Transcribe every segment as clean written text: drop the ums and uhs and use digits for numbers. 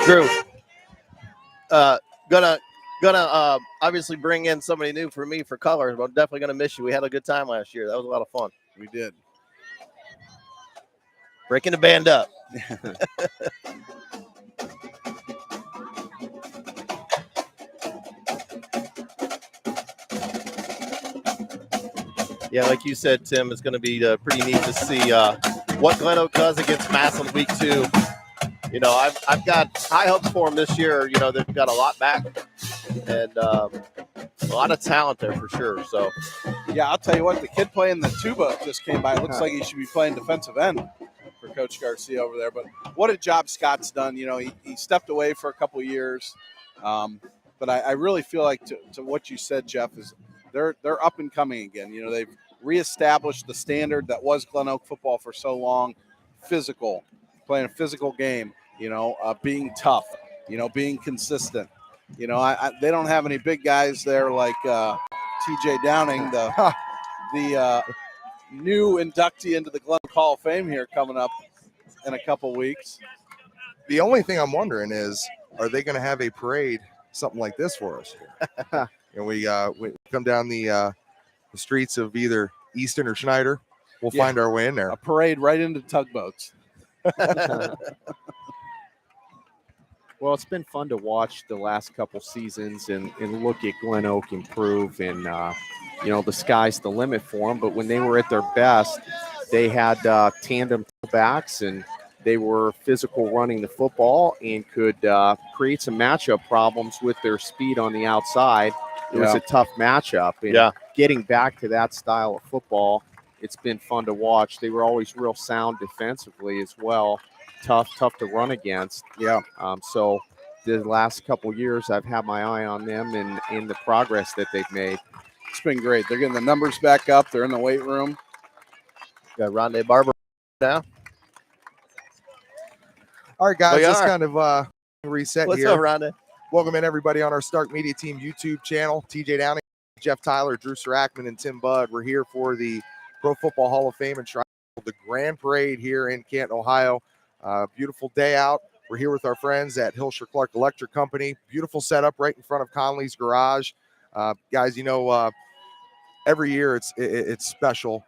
Drew, gonna obviously bring in somebody new for me for colors, but I'm definitely gonna miss you. We had a good time last year. That was a lot of fun. We did. Breaking the band up. Yeah, like you said, Tim, it's going to be pretty neat to see what Glen Oak does against Massillon week 2. You know, I've got high hopes for them this year. You know, they've got a lot back and a lot of talent there for sure. So, yeah, I'll tell you what, the kid playing the tuba just came by. It looks like he should be playing defensive end for Coach Garcia over there. But what a job Scott's done. You know, he stepped away for a couple of years. But I really feel like to what you said, Jeff, is they're up and coming again. You know, they've reestablished the standard that was Glen Oak football for so long. Physical, playing a physical game, you know, being tough, you know, being consistent. You know, they don't have any big guys there like TJ Downing, the new inductee into the Glen Oak Hall of Fame here coming up in a couple weeks. The only thing I'm wondering is, are they going to have a parade, something like this for us here? And we come down the streets of either Easton or Schneider. We'll find our way in there. A parade right into tugboats. Well, it's been fun to watch the last couple seasons and look at Glen Oak improve. And, you know, the sky's the limit for them. But when they were at their best, they had tandem backs and they were physical running the football and could create some matchup problems with their speed on the outside. It was a tough matchup. And getting back to that style of football, it's been fun to watch. They were always real sound defensively as well. Tough to run against. So the last couple years, I've had my eye on them and in the progress that they've made. It's been great. They're getting the numbers back up. They're in the weight room. Got Rondé Barber now. All right, guys, let's kind of reset What's here. up, Rondé? Welcome in, everybody, on our Stark Media Team YouTube channel. TJ Downing, Jeff Tyler, Drew Sarachman, and Tim Budd. We're here for the Pro Football Hall of Fame Enshrinement, the Grand Parade here in Canton, Ohio. Beautiful day out. We're here with our friends at Hilscher Clarke Electric Company. Beautiful setup right in front of Conleys garage. Guys, you know, every year it's special.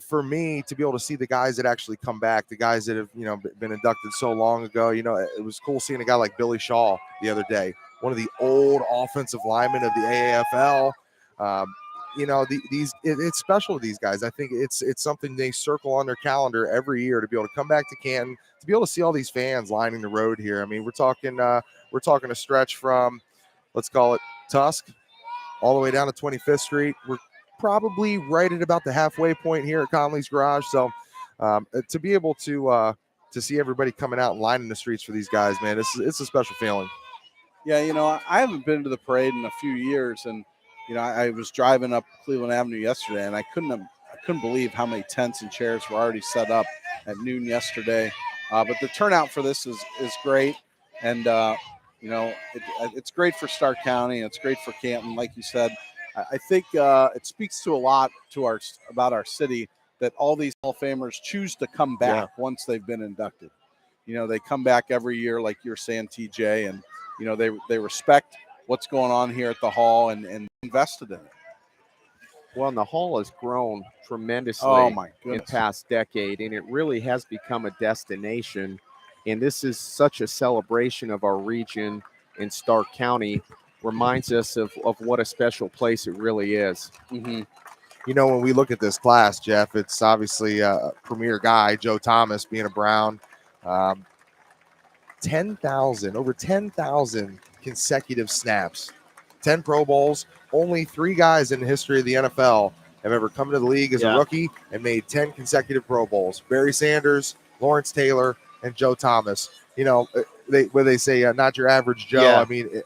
For me to be able to see the guys that actually come back, the guys that have, you know, been inducted so long ago, you know, it was cool seeing a guy like Billy Shaw the other day, one of the old offensive linemen of the AAFL. You know, it's special to these guys. I think it's something they circle on their calendar every year to be able to come back to Canton, to be able to see all these fans lining the road here. I mean, we're talking a stretch from, let's call it Tusk, all the way down to 25th Street. We're probably right at about the halfway point here at Conley's garage. So to be able to see everybody coming out and lining the streets for these guys, man, it's a special feeling. Yeah, you know, I haven't been to the parade in a few years, and you know, I was driving up Cleveland Avenue yesterday, and I couldn't believe how many tents and chairs were already set up at noon yesterday. But the turnout for this is great, and you know, it's great for Stark County, and it's great for Canton, like you said. I think it speaks to a lot to about our city that all these Hall of Famers choose to come back once they've been inducted. You know, they come back every year, like you're saying, TJ, and you know they respect what's going on here at the Hall and invested in it. Well, and the Hall has grown tremendously in the past decade, and it really has become a destination. And this is such a celebration of our region in Stark County. Reminds us of what a special place it really is. You know, when we look at this class, Jeff, it's obviously a premier guy, Joe Thomas, being a Brown. 10,000, over 10,000 consecutive snaps, 10 Pro Bowls. Only 3 guys in the history of the NFL have ever come to the league as a rookie and made 10 consecutive Pro Bowls. Barry Sanders, Lawrence Taylor, and Joe Thomas. You know, they say not your average Joe. I mean,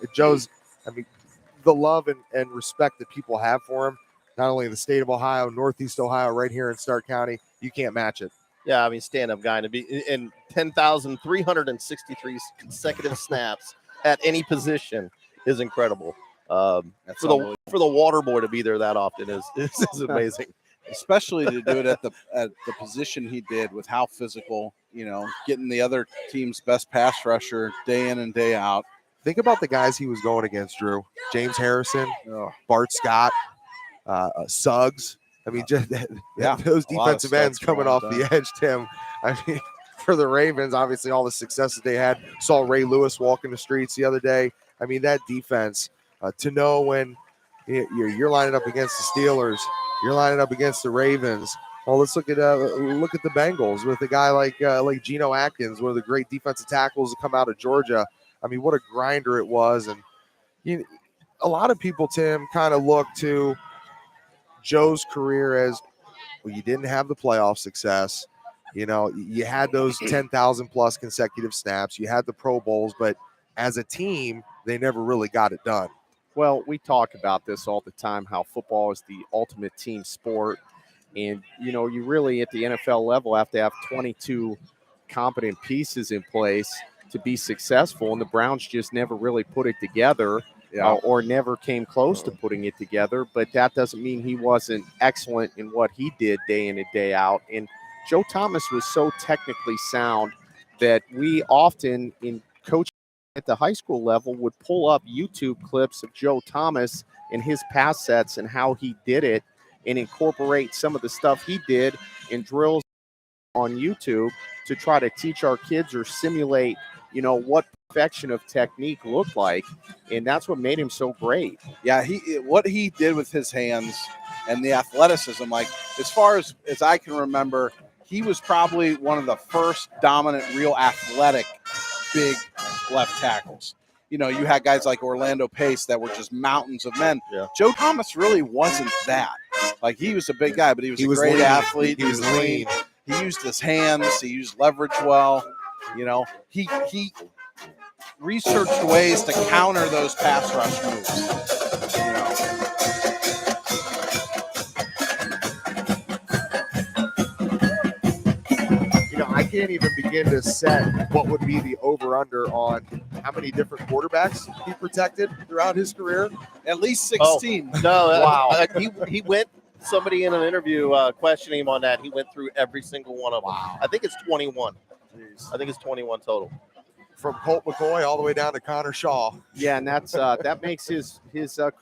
the love and respect that people have for him, not only in the state of Ohio, Northeast Ohio, right here in Stark County, you can't match it. Yeah, I mean, stand-up guy to be in 10,363 consecutive snaps at any position is incredible. For the water boy to be there that often is amazing. especially to do it at the position he did with how physical, getting the other team's best pass rusher day in and day out. Think about the guys he was going against, Drew. James Harrison, Oh, Bart Scott, Suggs. I mean, just yeah, those a lot of defensive ends studs coming well off done. the edge, Tim. I mean, for the Ravens, obviously all the successes they had. Saw Ray Lewis walking the streets the other day. I mean, that defense, to know when you're lining up against the Steelers, you're lining up against the Ravens. Well, let's look at the Bengals with a guy like Geno Atkins, one of the great defensive tackles to come out of Georgia. I mean, what a grinder it was. And a lot of people, Tim, kind of look to Joe's career as, well, you didn't have the playoff success. You had those 10,000 plus consecutive snaps. You had the Pro Bowls, but as a team, they never really got it done. Well, we talk about this all the time, how football is the ultimate team sport. And, you really at the NFL level have to have 22 competent pieces in place to be successful. And the Browns just never really put it together. Or never came close to putting it together. But that doesn't mean he wasn't excellent in what he did day in and day out. And Joe Thomas was so technically sound that we often in coaching at the high school level would pull up YouTube clips of Joe Thomas and his pass sets and how he did it and incorporate some of the stuff he did in drills on YouTube to try to teach our kids or simulate, what perfection of technique looked like. And that's what made him so great. Yeah, what he did with his hands and the athleticism, like as far as I can remember, he was probably one of the first dominant, real athletic, big left tackles. You had guys like Orlando Pace that were just mountains of men. Yeah. Joe Thomas really wasn't that. Like, he was a big guy, but he was a great lean. athlete. He was lean. He used his hands. He used leverage well. He researched ways to counter those pass rush moves. I can't even begin to set what would be the over-under on how many different quarterbacks he protected throughout his career. At least 16. No, Wow. He went. Somebody in an interview questioning him on that. He went through every single one of them. Wow. I think it's 21. I think it's 21 total. From Colt McCoy all the way down to Connor Shaw. Yeah, and that's that makes his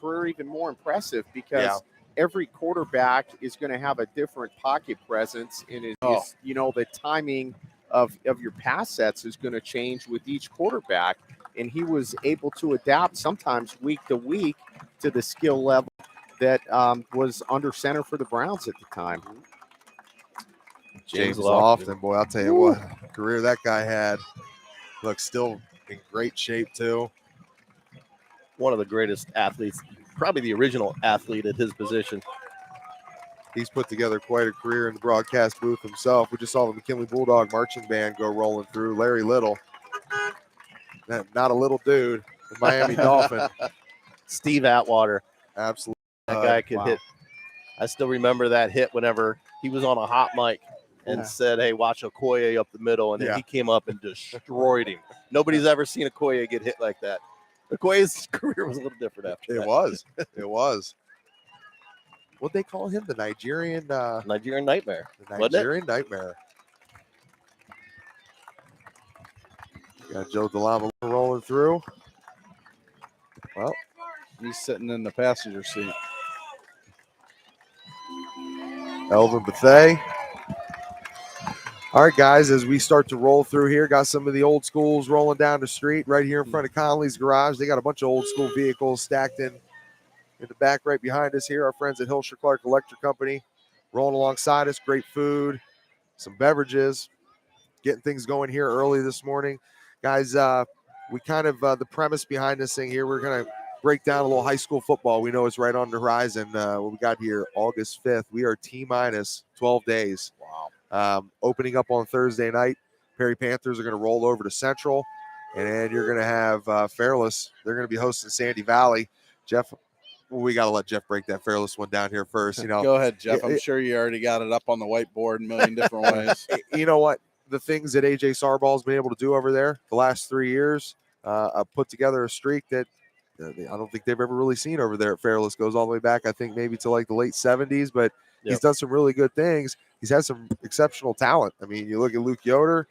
career even more impressive because every quarterback is going to have a different pocket presence, and the timing of your pass sets is going to change with each quarterback. And he was able to adapt sometimes week to week to the skill level that was under center for the Browns at the time. James Lofton, boy, I'll tell you what, career that guy had. Look, still in great shape too. One of the greatest athletes, probably the original athlete at his position. He's put together quite a career in the broadcast booth himself. We just saw the McKinley Bulldog marching band go rolling through. Larry Little, not a little dude, the Miami Dolphin. Steve Atwater. Absolutely. That guy could hit. I still remember that hit whenever he was on a hot mic and said, "Hey, watch Okoye up the middle," and then he came up and destroyed him. Nobody's ever seen Okoye get hit like that. Okoye's career was a little different after that. It was. What'd they call him? The Nigerian Nightmare. The Nigerian Nightmare. Got Joe DeLama rolling through. Well, he's sitting in the passenger seat. Elvin Bethea. All right, guys, as we start to roll through here, got some of the old schools rolling down the street right here in front of Conleys Garage. They got a bunch of old school vehicles stacked in the back right behind us here. Our friends at Hilscher Clarke Electric Company rolling alongside us. Great food, some beverages, getting things going here early this morning. Guys, we kind of, the premise behind this thing here, we're going to break down a little high school football. We know it's right on the horizon. What we got here, August 5th. We are T-minus 12 days. Wow. Opening up on Thursday night. Perry Panthers are going to roll over to Central. And then you're going to have Fairless. They're going to be hosting Sandy Valley. Jeff, we got to let Jeff break that Fairless one down here first. Go ahead, Jeff. I'm sure you already got it up on the whiteboard a million different ways. You know what? The things that AJ Sarball's been able to do over there the last 3 years, put together a streak that I don't think they've ever really seen over there at Fairless. Goes all the way back, I think, maybe to like the late 70s. But He's done some really good things. He's had some exceptional talent. I mean, you look at Luke Yoder,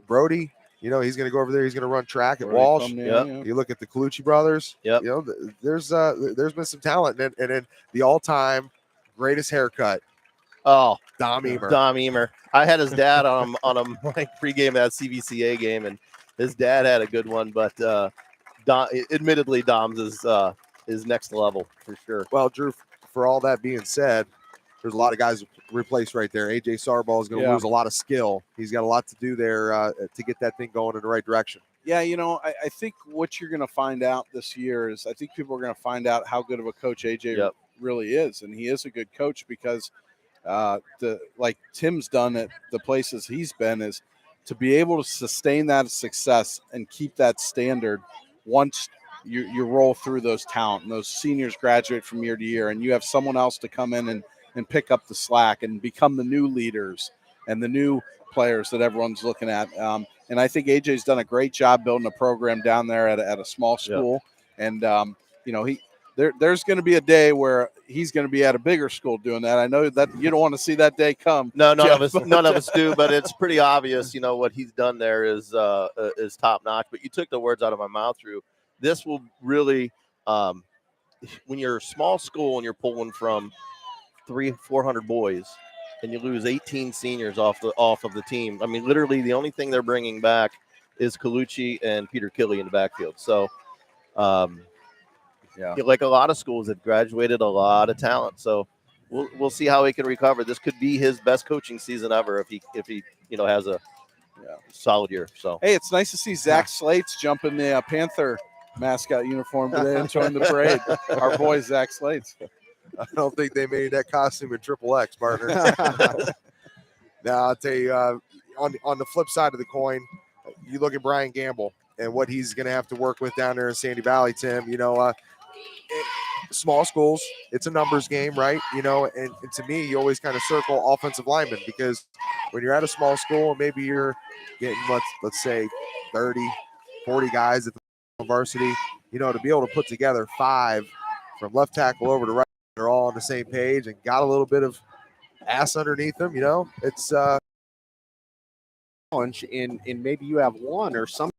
Brody. You know, he's going to go over there. He's going to run track at Walsh. You look at the Colucci brothers. You know, there's been some talent, and then the all-time greatest haircut. Oh, Dom Emer. Dom Emer. I had his dad on him like pregame at that CVCA game, and his dad had a good one. But admittedly, Dom's is next level for sure. Well, Drew, for all that being said, there's a lot of guys replaced right there. AJ Sarball is going to lose a lot of skill. He's got a lot to do there to get that thing going in the right direction. Yeah, you know, I think what you're going to find out this year is I think people are going to find out how good of a coach AJ really is. And he is a good coach because like Tim's done at the places he's been is to be able to sustain that success and keep that standard once you roll through those talent and those seniors graduate from year to year and you have someone else to come in and pick up the slack and become the new leaders and the new players that everyone's looking at. And I think AJ's done a great job building a program down there at a small school. And, you know, there's going to be a day where he's going to be at a bigger school doing that. I know that you don't want to see that day come. No, none of us do, but it's pretty obvious, you know, what he's done there is top notch. But you took the words out of my mouth, Drew. This will really, when you're a small school and you're pulling from 300-400 boys and you lose 18 seniors off of the team. I mean, literally the only thing they're bringing back is Colucci and Peter Killey in the backfield. So, like a lot of schools that graduated a lot of talent. So we'll see how he can recover. This could be his best coaching season ever if he you know has a solid year. So hey, it's nice to see Zach Slates jump in the Panther mascot uniform today and join the parade. Our boy Zach Slates. I don't think they made that costume in XXX, partner. Now, I'll tell you, on the flip side of the coin, you look at Brian Gamble and what he's going to have to work with down there in Sandy Valley, Tim. You know, small schools, it's a numbers game, right? You know, and to me, you always kind of circle offensive linemen because when you're at a small school, maybe you're getting, let's say, 30, 40 guys at the varsity, you know, to be able to put together 5 from left tackle over to right, they're all on the same page and got a little bit of ass underneath them, you know, it's challenge and maybe you have one or some.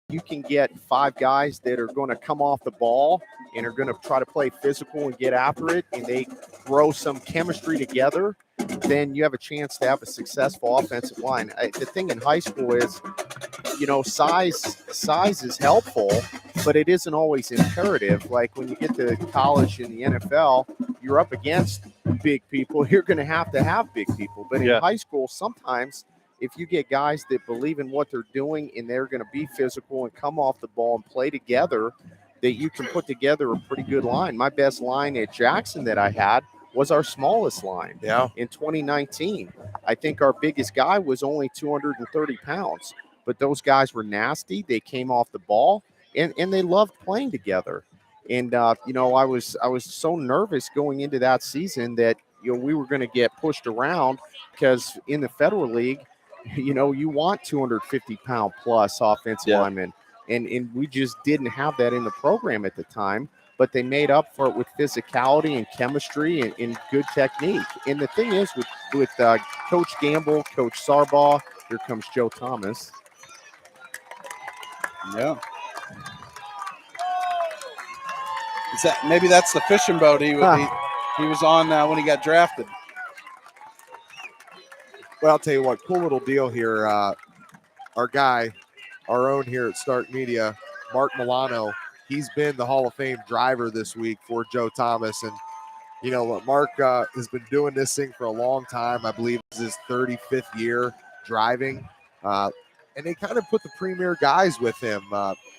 You can get 5 guys that are going to come off the ball and are going to try to play physical and get after it, and they grow some chemistry together, then you have a chance to have a successful offensive line. The thing in high school is, you know, size is helpful, but it isn't always imperative. Like when you get to college and the NFL, you're up against big people. You're going to have big people. But in high school, sometimes if you get guys that believe in what they're doing and they're going to be physical and come off the ball and play together, that you can put together a pretty good line. My best line at Jackson that I had was our smallest line in 2019. I think our biggest guy was only 230 pounds, but those guys were nasty. They came off the ball and they loved playing together. And, you know, I was so nervous going into that season that, you know, we were going to get pushed around because in the Federal League, you know, you want 250-pound plus offensive linemen. And we just didn't have that in the program at the time. But they made up for it with physicality and chemistry and good technique. And the thing is, with Coach Gamble, Coach Sarbaugh, here comes Joe Thomas. Yeah. Maybe that's the fishing boat he was on when he got drafted. Well, I'll tell you what, cool little deal here. Our guy, our own here at Stark Media, Mark Milano, he's been the Hall of Fame driver this week for Joe Thomas. And, you know, Mark has been doing this thing for a long time. I believe this is his 35th year driving. And they kind of put the premier guys with him.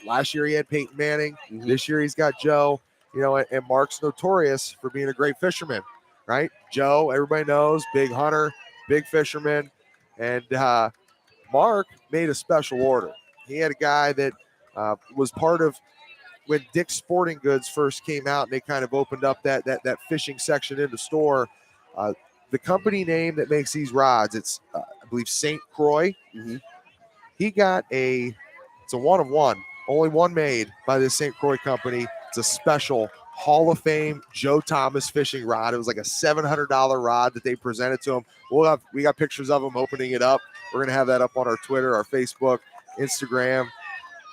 Last year he had Peyton Manning. Mm-hmm. This year he's got Joe. You know, and Mark's notorious for being a great fisherman, right? Joe, everybody knows, big hunter, big fisherman. And Mark made a special order. He had a guy that was part of when Dick's Sporting Goods first came out and they kind of opened up that fishing section in the store. The company name that makes these rods, it's I believe St. Croix. Mm-hmm. He got it's a one of one, only one made by this St. Croix company. It's a special Hall of Fame Joe Thomas fishing rod. It was like a $700 rod that they presented to him. We got pictures of him opening it up. We're going to have that up on our Twitter, our Facebook, Instagram.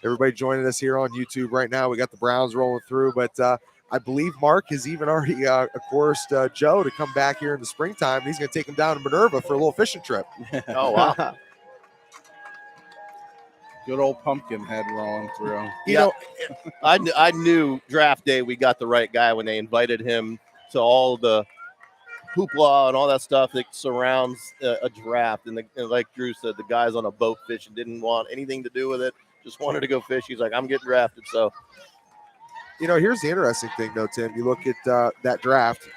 Everybody joining us here on YouTube right now. We got the Browns rolling through, but I believe Mark has even already, of course, Joe to come back here in the springtime. He's going to take him down to Minerva for a little fishing trip. Oh, wow. Good old pumpkin head rolling through. You know, I knew draft day we got the right guy when they invited him to all the hoopla and all that stuff that surrounds a draft. And like Drew said, the guys on a boat fishing didn't want anything to do with it. Just wanted to go fish. He's like, I'm getting drafted. So, you know, here's the interesting thing, though, Tim. You look at that draft.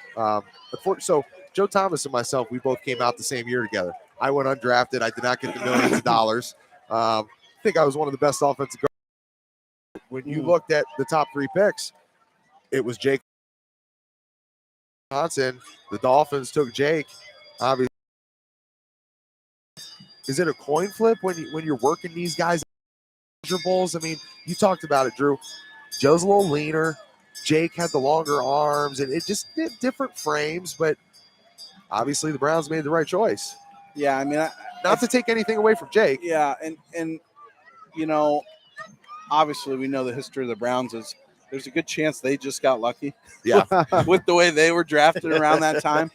So Joe Thomas and myself, we both came out the same year together. I went undrafted. I did not get the millions of dollars. I think I was one of the best offensive guards. When you looked at the top 3 picks, it was Jake Johnson. The Dolphins took Jake. Obviously, is it a coin flip when you're working these guys? I mean, you talked about it, Drew. Joe's a little leaner. Jake had the longer arms, and it just did different frames. But obviously, the Browns made the right choice. Yeah, I mean, not to take anything away from Jake. Yeah, and you know, obviously, we know the history of the Browns is there's a good chance they just got lucky. Yeah, with the way they were drafted around that time.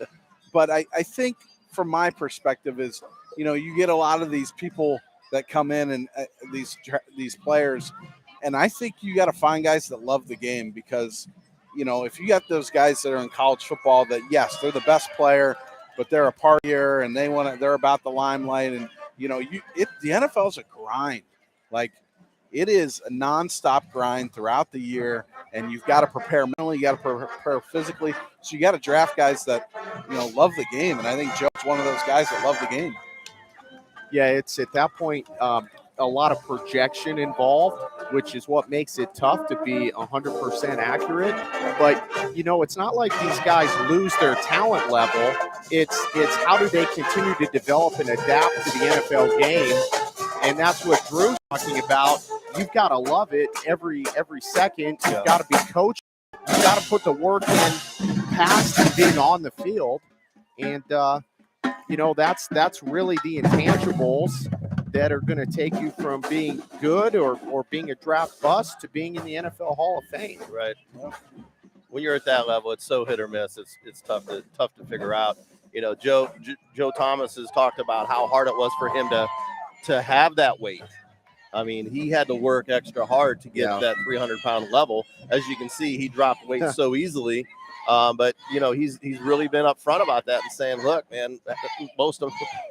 But I think, from my perspective, is you get a lot of these people that come in and these players, and I think you got to find guys that love the game, because if you got those guys that are in college football that, yes, they're the best player, but they're a partier and they're about the limelight, and the NFL is a grind. Like, it is a nonstop grind throughout the year, and you've got to prepare mentally, you got to prepare physically, so you got to draft guys that love the game, and I think Joe's one of those guys that love the game. Yeah, it's at that point a lot of projection involved, which is what makes it tough to be 100% accurate. But, it's not like these guys lose their talent level. It's how do they continue to develop and adapt to the NFL game. And that's what Drew's talking about. You've got to love it every second. You've got to be coached. You've got to put the work in past and being on the field. And, that's really the intangibles that are going to take you from being good or being a draft bust to being in the NFL Hall of Fame. Right. When you're at that level, it's so hit or miss. It's tough to figure out. Joe Thomas has talked about how hard it was for him to have that weight. I mean, he had to work extra hard to get that 300-pound level. As you can see, he dropped weight so easily. But he's really been upfront about that and saying, look, man, most of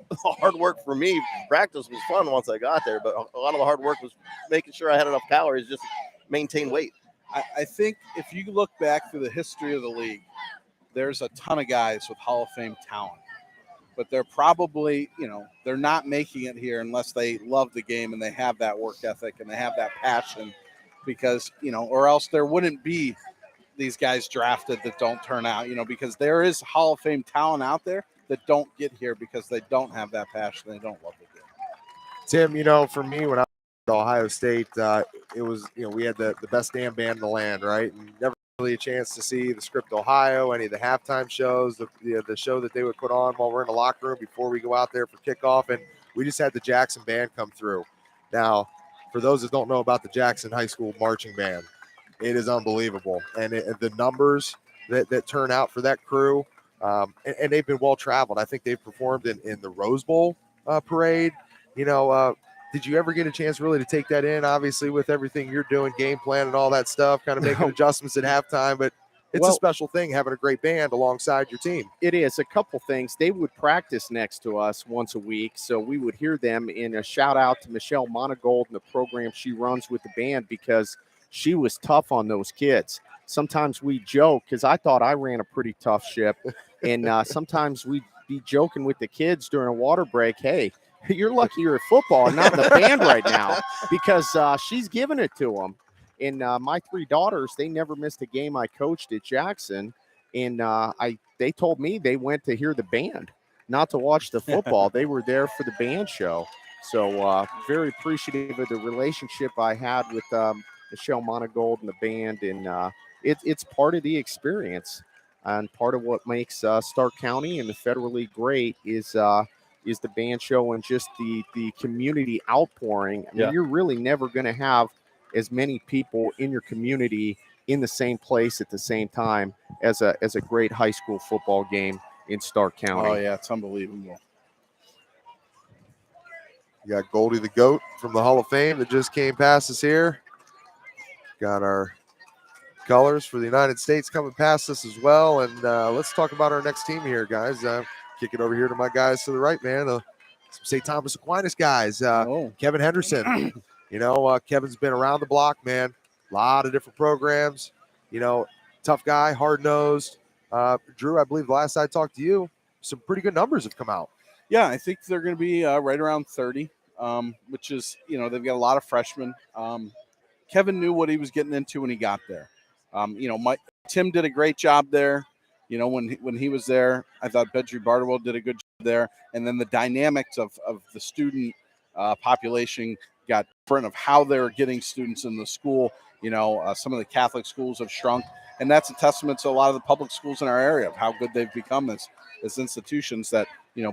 the hard work for me, practice was fun once I got there, but a lot of the hard work was making sure I had enough calories just to maintain weight. I think if you look back through the history of the league, there's a ton of guys with Hall of Fame talent, but they're probably, they're not making it here unless they love the game and they have that work ethic and they have that passion, because, or else there wouldn't be these guys drafted that don't turn out, because there is Hall of Fame talent out there that don't get here because they don't have that passion. They don't love the game. Tim, for me, when I was at Ohio State, it was, we had the best damn band in the land, right? And never really a chance to see the Script Ohio, any of the halftime shows, the show that they would put on while we're in the locker room before we go out there for kickoff. And we just had the Jackson band come through. Now, for those that don't know about the Jackson High School marching band, it is unbelievable. And the numbers that turn out for that crew, and they've been well-traveled. I think they've performed in the Rose Bowl parade. Did you ever get a chance really to take that in, obviously, with everything you're doing, game plan and all that stuff, kind of making adjustments at halftime? But it's a special thing having a great band alongside your team. It is. A couple things. They would practice next to us once a week, so we would hear them. In a shout-out to Michelle Monagold and the program she runs with the band, because she was tough on those kids. Sometimes we joke, because I thought I ran a pretty tough ship, and sometimes we'd be joking with the kids during a water break, hey, you're lucky you're at football and not in the band right now, because she's giving it to them. And my 3 daughters, they never missed a game I coached at Jackson, and they told me they went to hear the band, not to watch the football. They were there for the band show. So very appreciative of the relationship I had with Michelle Monagold and the band, and it's part of the experience. And part of what makes Stark County and the Federal League great is the band show and just the community outpouring. I mean, you're really never going to have as many people in your community in the same place at the same time as a great high school football game in Stark County. Oh, yeah, it's unbelievable. You got Goldie the Goat from the Hall of Fame that just came past us here. Got our colors for the United States coming past us as well. And let's talk about our next team here, guys. Kick it over here to my guys to the right, man. Some St. Thomas Aquinas guys. Kevin Henderson. Kevin's been around the block, man. A lot of different programs. Tough guy, hard-nosed. Drew, I believe the last I talked to you, some pretty good numbers have come out. Yeah, I think they're going to be right around 30, which is, they've got a lot of freshmen. Kevin knew what he was getting into when he got there. Tim did a great job there. When he was there, I thought Bedry Barterwell did a good job there. And then the dynamics of the student population got different of how they're getting students in the school. Some of the Catholic schools have shrunk, and that's a testament to a lot of the public schools in our area of how good they've become as institutions that,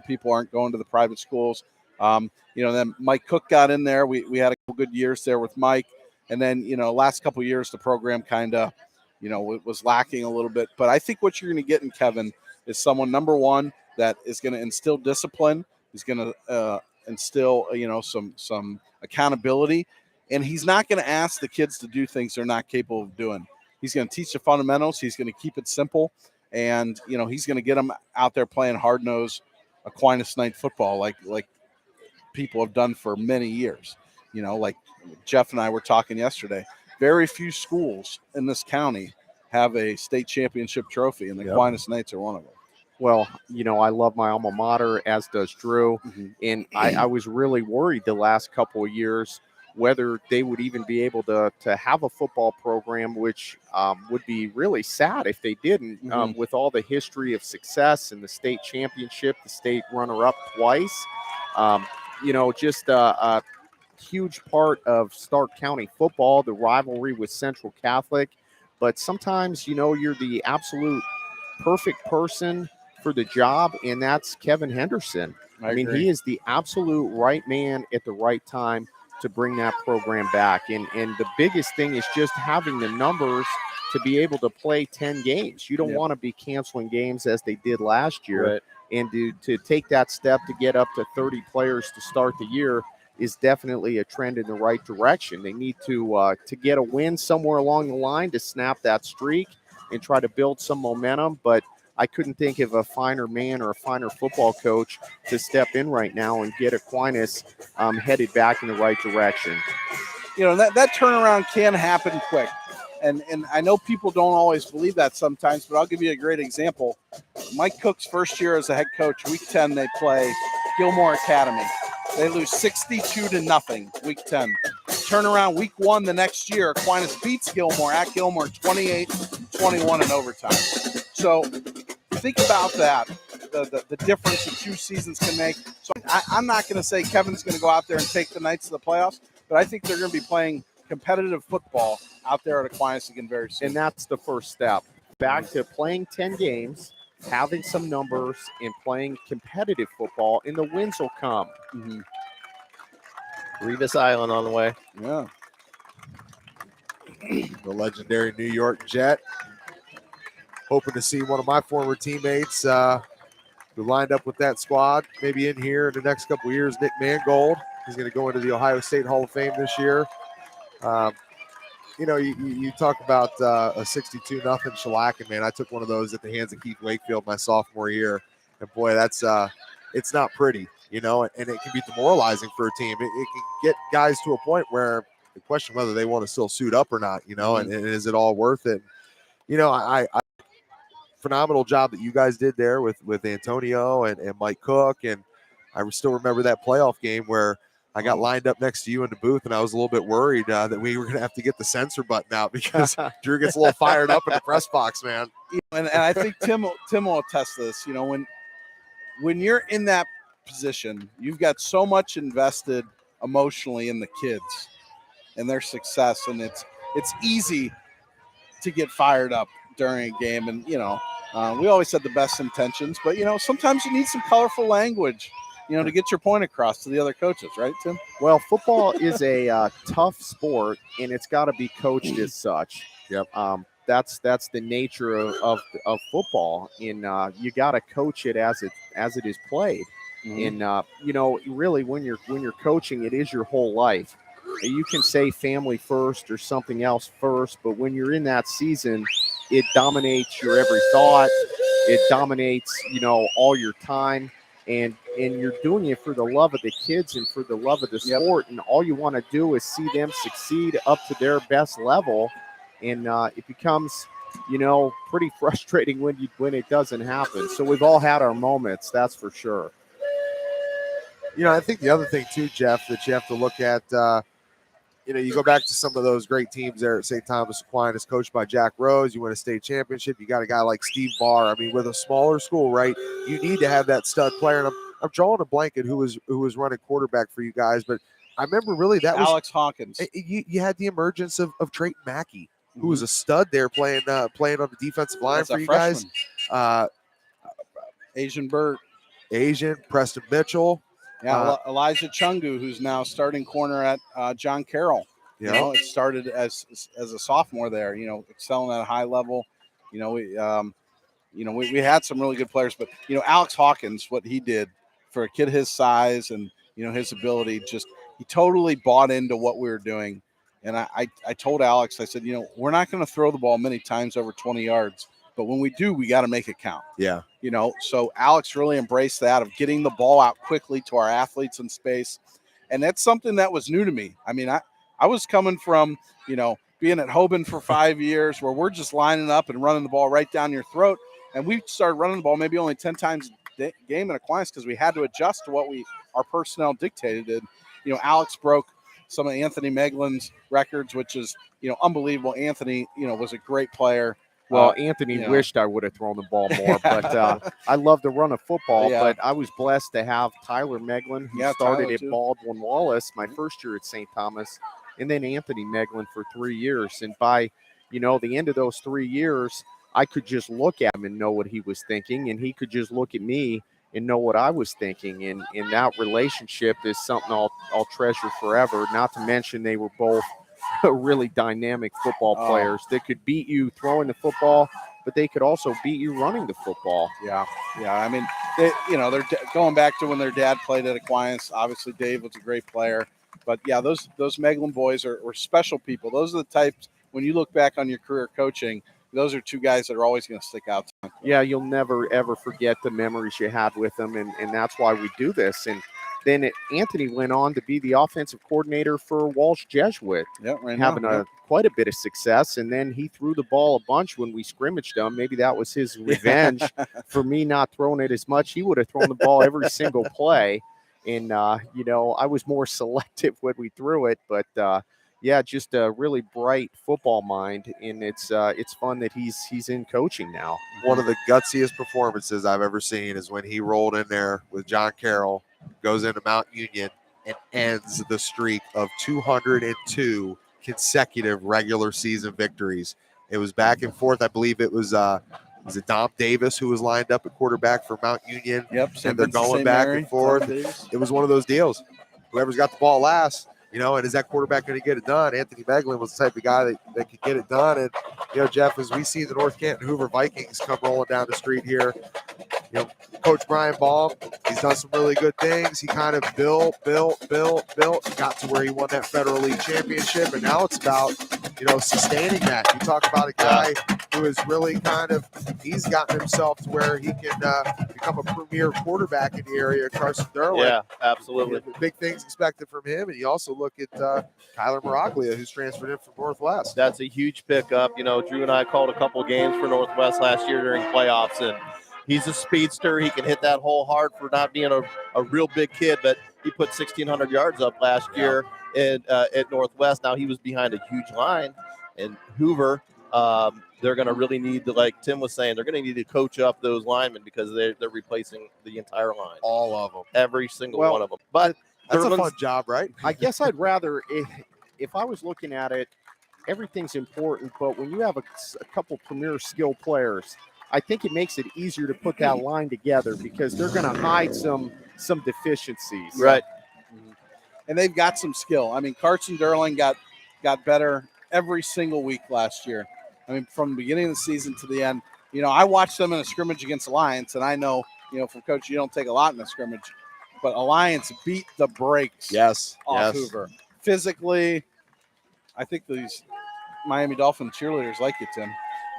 people aren't going to the private schools. Then Mike Cook got in there. We had a couple good years there with Mike. And then, last couple of years, the program kind of, it was lacking a little bit. But I think what you're going to get in Kevin is someone, number one, that is going to instill discipline. He's going to instill, some accountability. And he's not going to ask the kids to do things they're not capable of doing. He's going to teach the fundamentals. He's going to keep it simple. And, he's going to get them out there playing hard-nosed Aquinas night football like people have done for many years. Like Jeff and I were talking yesterday, very few schools in this county have a state championship trophy, and the Aquinas Knights are one of them. Well, I love my alma mater, as does Drew. Mm-hmm. And I was really worried the last couple of years whether they would even be able to have a football program, which would be really sad if they didn't, with all the history of success in the state championship, the state runner-up twice. Just a huge part of Stark County football, the rivalry with Central Catholic. But sometimes, you're the absolute perfect person for the job, and that's Kevin Henderson. I mean, he is the absolute right man at the right time to bring that program back. And the biggest thing is just having the numbers to be able to play 10 games. You don't want to be canceling games as they did last year. Right. And to take that step to get up to 30 players to start the year is definitely a trend in the right direction. They need to get a win somewhere along the line to snap that streak and try to build some momentum. But I couldn't think of a finer man or a finer football coach to step in right now and get Aquinas headed back in the right direction. That turnaround can happen quick. And I know people don't always believe that sometimes, but I'll give you a great example. Mike Cook's first year as a head coach, week 10, they play Gilmore Academy. They lose 62-0 week 10. Turn around week 1 the next year, Aquinas beats Gilmore at Gilmore 28-21 in overtime. So think about that, the difference that 2 seasons can make. So I'm not going to say Kevin's going to go out there and take the Knights to the playoffs, but I think they're going to be playing competitive football out there at Aquinas again very soon. And that's the first step. Back to playing 10 games, having some numbers, and playing competitive football, and the wins will come. Mm-hmm. Revis Island on the way. Yeah. The legendary New York Jet. Hoping to see one of my former teammates who lined up with that squad, maybe in here in the next couple of years, Nick Mangold. He's going to go into the Ohio State Hall of Fame this year. You talk about a 62-0 shellacking, man. I took one of those at the hands of Keith Wakefield my sophomore year. And, boy, that's it's not pretty, and it can be demoralizing for a team. It can get guys to a point where they question whether they want to still suit up or not, and is it all worth it? I phenomenal job that you guys did there with Antonio and Mike Cook. And I still remember that playoff game where I got lined up next to you in the booth, and I was a little bit worried that we were going to have to get the censor button out because Drew gets a little fired up in the press box, man. And I think Tim will attest to this. When you're in that position, you've got so much invested emotionally in the kids and their success, and it's easy to get fired up during a game. And, we always had the best intentions, but, sometimes you need some colorful language, to get your point across to the other coaches, right, Tim? Well, football is a tough sport, and it's got to be coached as such. Yep. That's the nature of football, and you got to coach it as it is played. Mm-hmm. And really, when you're coaching, it is your whole life. You can say family first or something else first, but when you're in that season, it dominates your every thought. It dominates, all your time, and you're doing it for the love of the kids and for the love of the sport. And all you want to do is see them succeed up to their best level. And it becomes, pretty frustrating when it doesn't happen. So we've all had our moments, that's for sure. I think the other thing too, Jeff, that you have to look at, you go back to some of those great teams there at St. Thomas Aquinas, coached by Jack Rose. You win a state championship. You got a guy like Steve Barr. I mean, with a smaller school, right? You need to have that stud player. And I'm drawing a blanket who was running quarterback for you guys, but I remember really that was Alex Hawkins. You had the emergence of Trayton Mackey, who was a stud there playing on the defensive line for you freshman guys. Asian Burt. Preston Mitchell. Yeah, Elijah Chungu, who's now starting corner at John Carroll. It started as a sophomore there. Excelling at a high level. We had some really good players, but Alex Hawkins, what he did for a kid his size and his ability, he totally bought into what we were doing. And I told Alex, I said, we're not going to throw the ball many times over 20 yards, but when we do, we got to make it count. Yeah. So Alex really embraced that of getting the ball out quickly to our athletes in space. And that's something that was new to me. I mean, I was coming from, being at Hoban for 5 years where we're just lining up and running the ball right down your throat. And we started running the ball maybe only 10 times a game in Aquinas because we had to adjust to what our personnel dictated. And, Alex broke some of Anthony Meglin's records, which is, unbelievable. Anthony, was a great player. Well, Anthony wished I would have thrown the ball more, but I love to run a football. Yeah. But I was blessed to have Tyler Meglin, who started at Baldwin Wallace my first year at St. Thomas, and then Anthony Meglin for 3 years. And by, the end of those 3 years, I could just look at him and know what he was thinking, and he could just look at me and know what I was thinking. And that relationship is something I'll treasure forever, not to mention they were both really dynamic football players that could beat you throwing the football, but they could also beat you running the football. Yeah. I mean, they're going back to when their dad played at Aquinas. Obviously, Dave was a great player, but those Meglin boys were special people. Those are the types, when you look back on your career coaching, those are two guys that are always going to stick out. Yeah, you'll never, ever forget the memories you had with them, and that's why we do this. And then Anthony went on to be the offensive coordinator for Walsh Jesuit, having quite a bit of success. And then he threw the ball a bunch when we scrimmaged him. Maybe that was his revenge for me not throwing it as much. He would have thrown the ball every single play. And, I was more selective when we threw it. But, just a really bright football mind. And it's fun that he's in coaching now. One of the gutsiest performances I've ever seen is when he rolled in there with John Carroll, goes into Mount Union, and ends the streak of 202 consecutive regular season victories. It was back and forth. I believe it was Dom Davis who was lined up at quarterback for Mount Union. Yep. And they're going back and forth. It was one of those deals. Whoever's got the ball last, and is that quarterback going to get it done? Anthony Meglin was the type of guy that could get it done. And, Jeff, as we see the North Canton Hoover Vikings come rolling down the street here, Coach Brian Baum, he's done some really good things. He kind of built, got to where he won that Federal League championship. And now it's about, sustaining that. You talk about a guy who is really he's gotten himself to where he can become a premier quarterback in the area, Carson Thurland. Yeah, absolutely. Big things expected from him. And you also look at Kyler Maraglia, who's transferred in from Northwest. That's a huge pickup. Drew and I called a couple games for Northwest last year during playoffs, and he's a speedster. He can hit that hole hard for not being a real big kid, but he put 1,600 yards up last year at Northwest. Now he was behind a huge line, and Hoover, they're going to really need to, like Tim was saying, they're going to need to coach up those linemen because they're replacing the entire line. All of them. Every single one of them. But that's a fun job, right? I guess I'd rather, if I was looking at it, everything's important, but when you have a couple premier skill players, I think it makes it easier to put that line together because they're going to hide some deficiencies. Right. And they've got some skill. I mean, Carson Durling got better every single week last year. I mean, from the beginning of the season to the end. You know, I watched them in a scrimmage against Alliance, and I know, you know, from coach, you don't take a lot in a scrimmage, but Alliance beat the brakes off Hoover. Physically, I think these Miami Dolphin cheerleaders like you, Tim.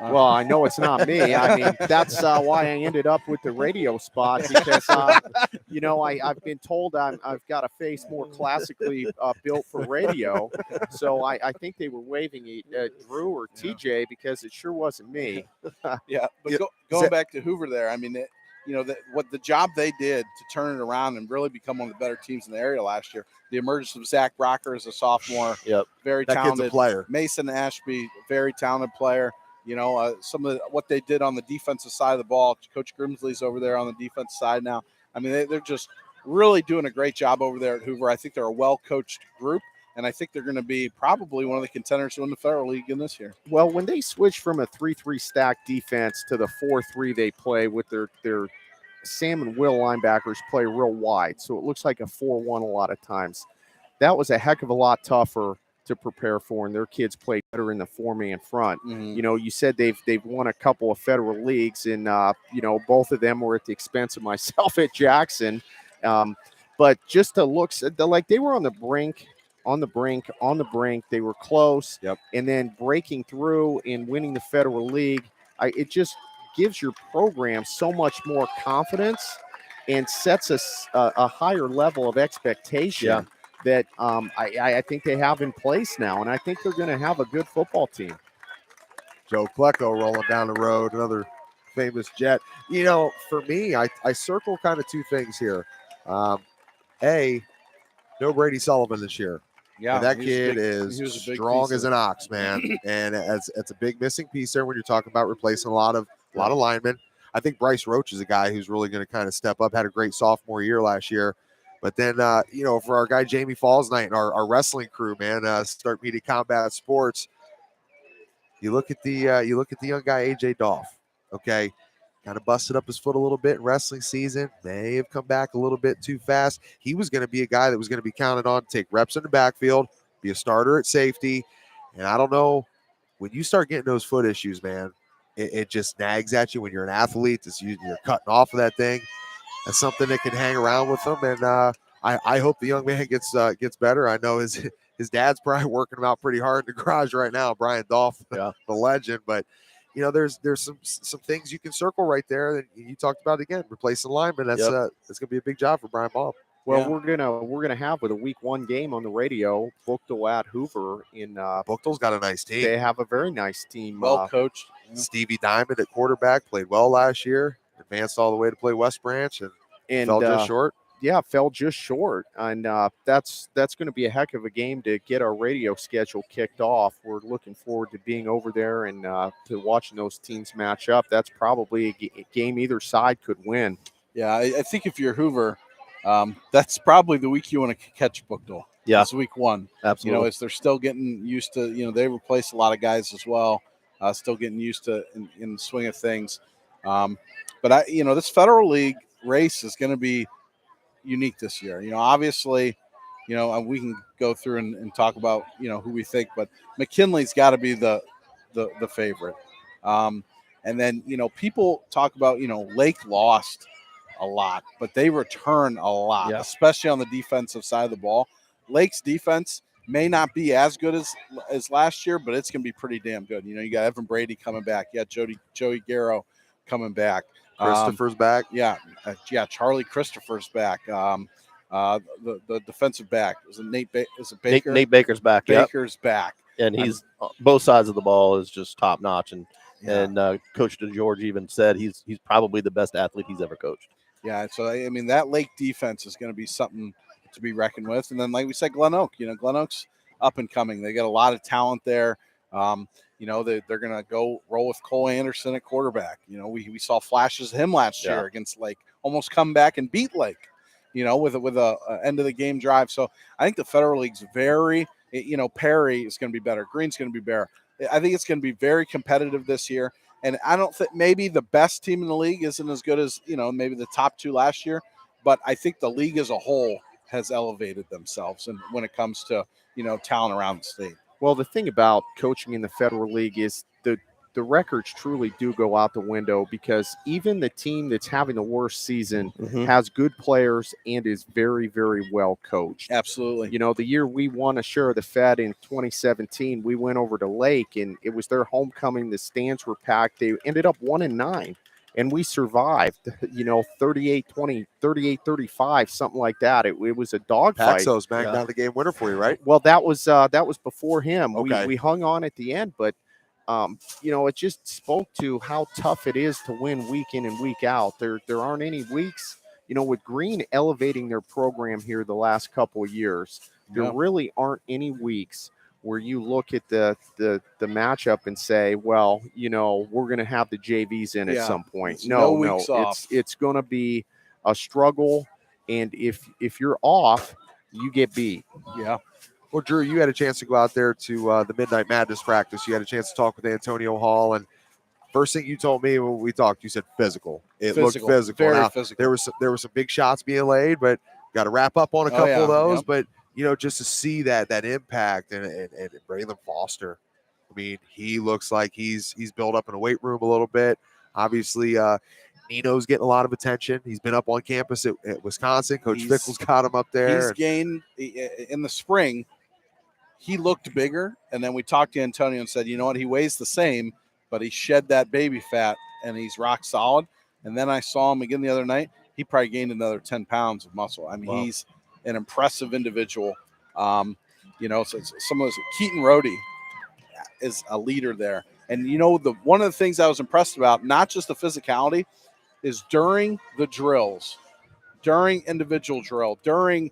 Well, I know it's not me. I mean, that's why I ended up with the radio spot because, you know, I've been told I've got a face more classically built for radio. So I think they were waving at Drew or TJ because it sure wasn't me. Yeah, but going back to Hoover there, I mean, you know, what the job they did to turn it around and really become one of the better teams in the area last year. The emergence of Zach Brocker as a sophomore, very talented. Kid's a player. Mason Ashby, very talented player. You know, some of what they did on the defensive side of the ball. Coach Grimsley's over there on the defense side now. I mean, they're just really doing a great job over there at Hoover. I think they're a well-coached group, and I think they're going to be probably one of the contenders to win the Federal League in this year. Well, when they switch from a 3-3 stack defense to the 4-3 they play with their Sam and Will linebackers play real wide, so it looks like a 4-1 a lot of times. That was a heck of a lot tougher to prepare for, and their kids played better in the 4-man front. You know, you said they've won a couple of Federal Leagues, and you know, both of them were at the expense of myself at Jackson. But just to look, like they were on the brink. They were close, and then breaking through and winning the Federal League. It just gives your program so much more confidence and sets us a higher level of expectation that I think they have in place now, and I think they're going to have a good football team. Joe Klecko rolling down the road, another famous Jet. You know, for me, I circle kind of two things here. No Brady Sullivan this year. Yeah, and that kid is strong as an ox, man. And it's a big missing piece there when you're talking about replacing a lot of linemen. I think Bryce Roach is a guy who's really going to kind of step up. Had a great sophomore year last year. But then, you know, for our guy Jamie Falls Knight and our wrestling crew, man, Start Media Combat Sports. You look at the young guy AJ Dolph. Okay, kind of busted up his foot a little bit in wrestling season. May have come back a little bit too fast. He was going to be a guy that was going to be counted on to take reps in the backfield, be a starter at safety. And I don't know, when you start getting those foot issues, man, it just nags at you when you're an athlete. You're cutting off of that thing. That's something that can hang around with him, and I hope the young man gets better. I know his dad's probably working him out pretty hard in the garage right now, Brian Dolph, the legend. But you know, there's some things you can circle right there that you talked about again, replacing linemen. That's going to be a big job for Brian Baum. Well, we're gonna have with a week 1 game on the radio, Buchtel at Hoover. Buchtel's got a nice team. They have a very nice team, well coached. Stevie Diamond at quarterback played well last year. Advanced all the way to play West Branch and fell just short. Yeah, fell just short, and that's going to be a heck of a game to get our radio schedule kicked off. We're looking forward to being over there and to watching those teams match up. That's probably a game either side could win. Yeah, I think if you're Hoover, that's probably the week you want to catch Buchtel. Yeah, it's week 1. Absolutely. You know, as they're still getting used to. You know, they replaced a lot of guys as well. Still getting used to in the swing of things. But this Federal League race is going to be unique this year. You know, obviously, you know, we can go through and talk about, you know, who we think, but McKinley's got to be the favorite. And then, you know, people talk about, you know, Lake lost a lot, but they return a lot, especially on the defensive side of the ball. Lake's defense may not be as good as last year, but it's going to be pretty damn good. You know, you got Evan Brady coming back. Yeah, Joey Garrow coming back. Christopher's back. Yeah, Charlie Christopher's back. The defensive back is it Nate? Is it Baker? Nate Baker's back. Baker's back, and he's both sides of the ball is just top notch. And Coach DeGeorge even said he's probably the best athlete he's ever coached. Yeah, so I mean that Lake defense is going to be something to be reckoned with. And then, like we said, Glen Oak. You know, Glen Oak's up and coming. They got a lot of talent there. You know, they're going to go roll with Cole Anderson at quarterback. You know, we saw flashes of him last year against Lake, almost come back and beat Lake, you know, with a end of the game drive. So I think the Federal League's very Perry is going to be better. Green's going to be better. I think it's going to be very competitive this year. And I don't think maybe the best team in the league isn't as good as, maybe the top two last year. But I think the league as a whole has elevated themselves and when it comes to, talent around the state. Well, the thing about coaching in the Federal League is the records truly do go out the window, because even the team that's having the worst season has good players and is very, very well coached. Absolutely. The year we won a share of the Fed in 2017, we went over to Lake, and it was their homecoming. The stands were packed. They ended up 1-9, and we survived, 38-20, 38-35, something like that. It was a dogfight. Paxos banged down the game winner for you, right? Well, that was before him. Okay. We hung on at the end, but it just spoke to how tough it is to win week in and week out. There aren't any weeks, with Green elevating their program here the last couple of years, there really aren't any weeks where you look at the matchup and say, well, we're going to have the JVs in at some point. No, it's going to be a struggle. And if you're off, you get beat. Yeah. Well, Drew, you had a chance to go out there to the Midnight Madness practice. You had a chance to talk with Antonio Hall, and first thing you told me when we talked, you said physical. It looked physical. Very physical. There were some big shots being laid, but got to wrap up on a couple of those. But just to see that impact and Braylon Foster, I mean, he looks like he's built up in a weight room a little bit. Obviously, Nino's getting a lot of attention. He's been up on campus at Wisconsin. Coach Fickle's got him up there. He's gained in the spring. He looked bigger, and then we talked to Antonio and said, you know what, he weighs the same, but he shed that baby fat, and he's rock solid. And then I saw him again the other night. He probably gained another 10 pounds of muscle. I mean, he's an impressive individual. So some of those, Keaton Rohde is a leader there. And, one of the things I was impressed about, not just the physicality, is during the drills, during individual drill, during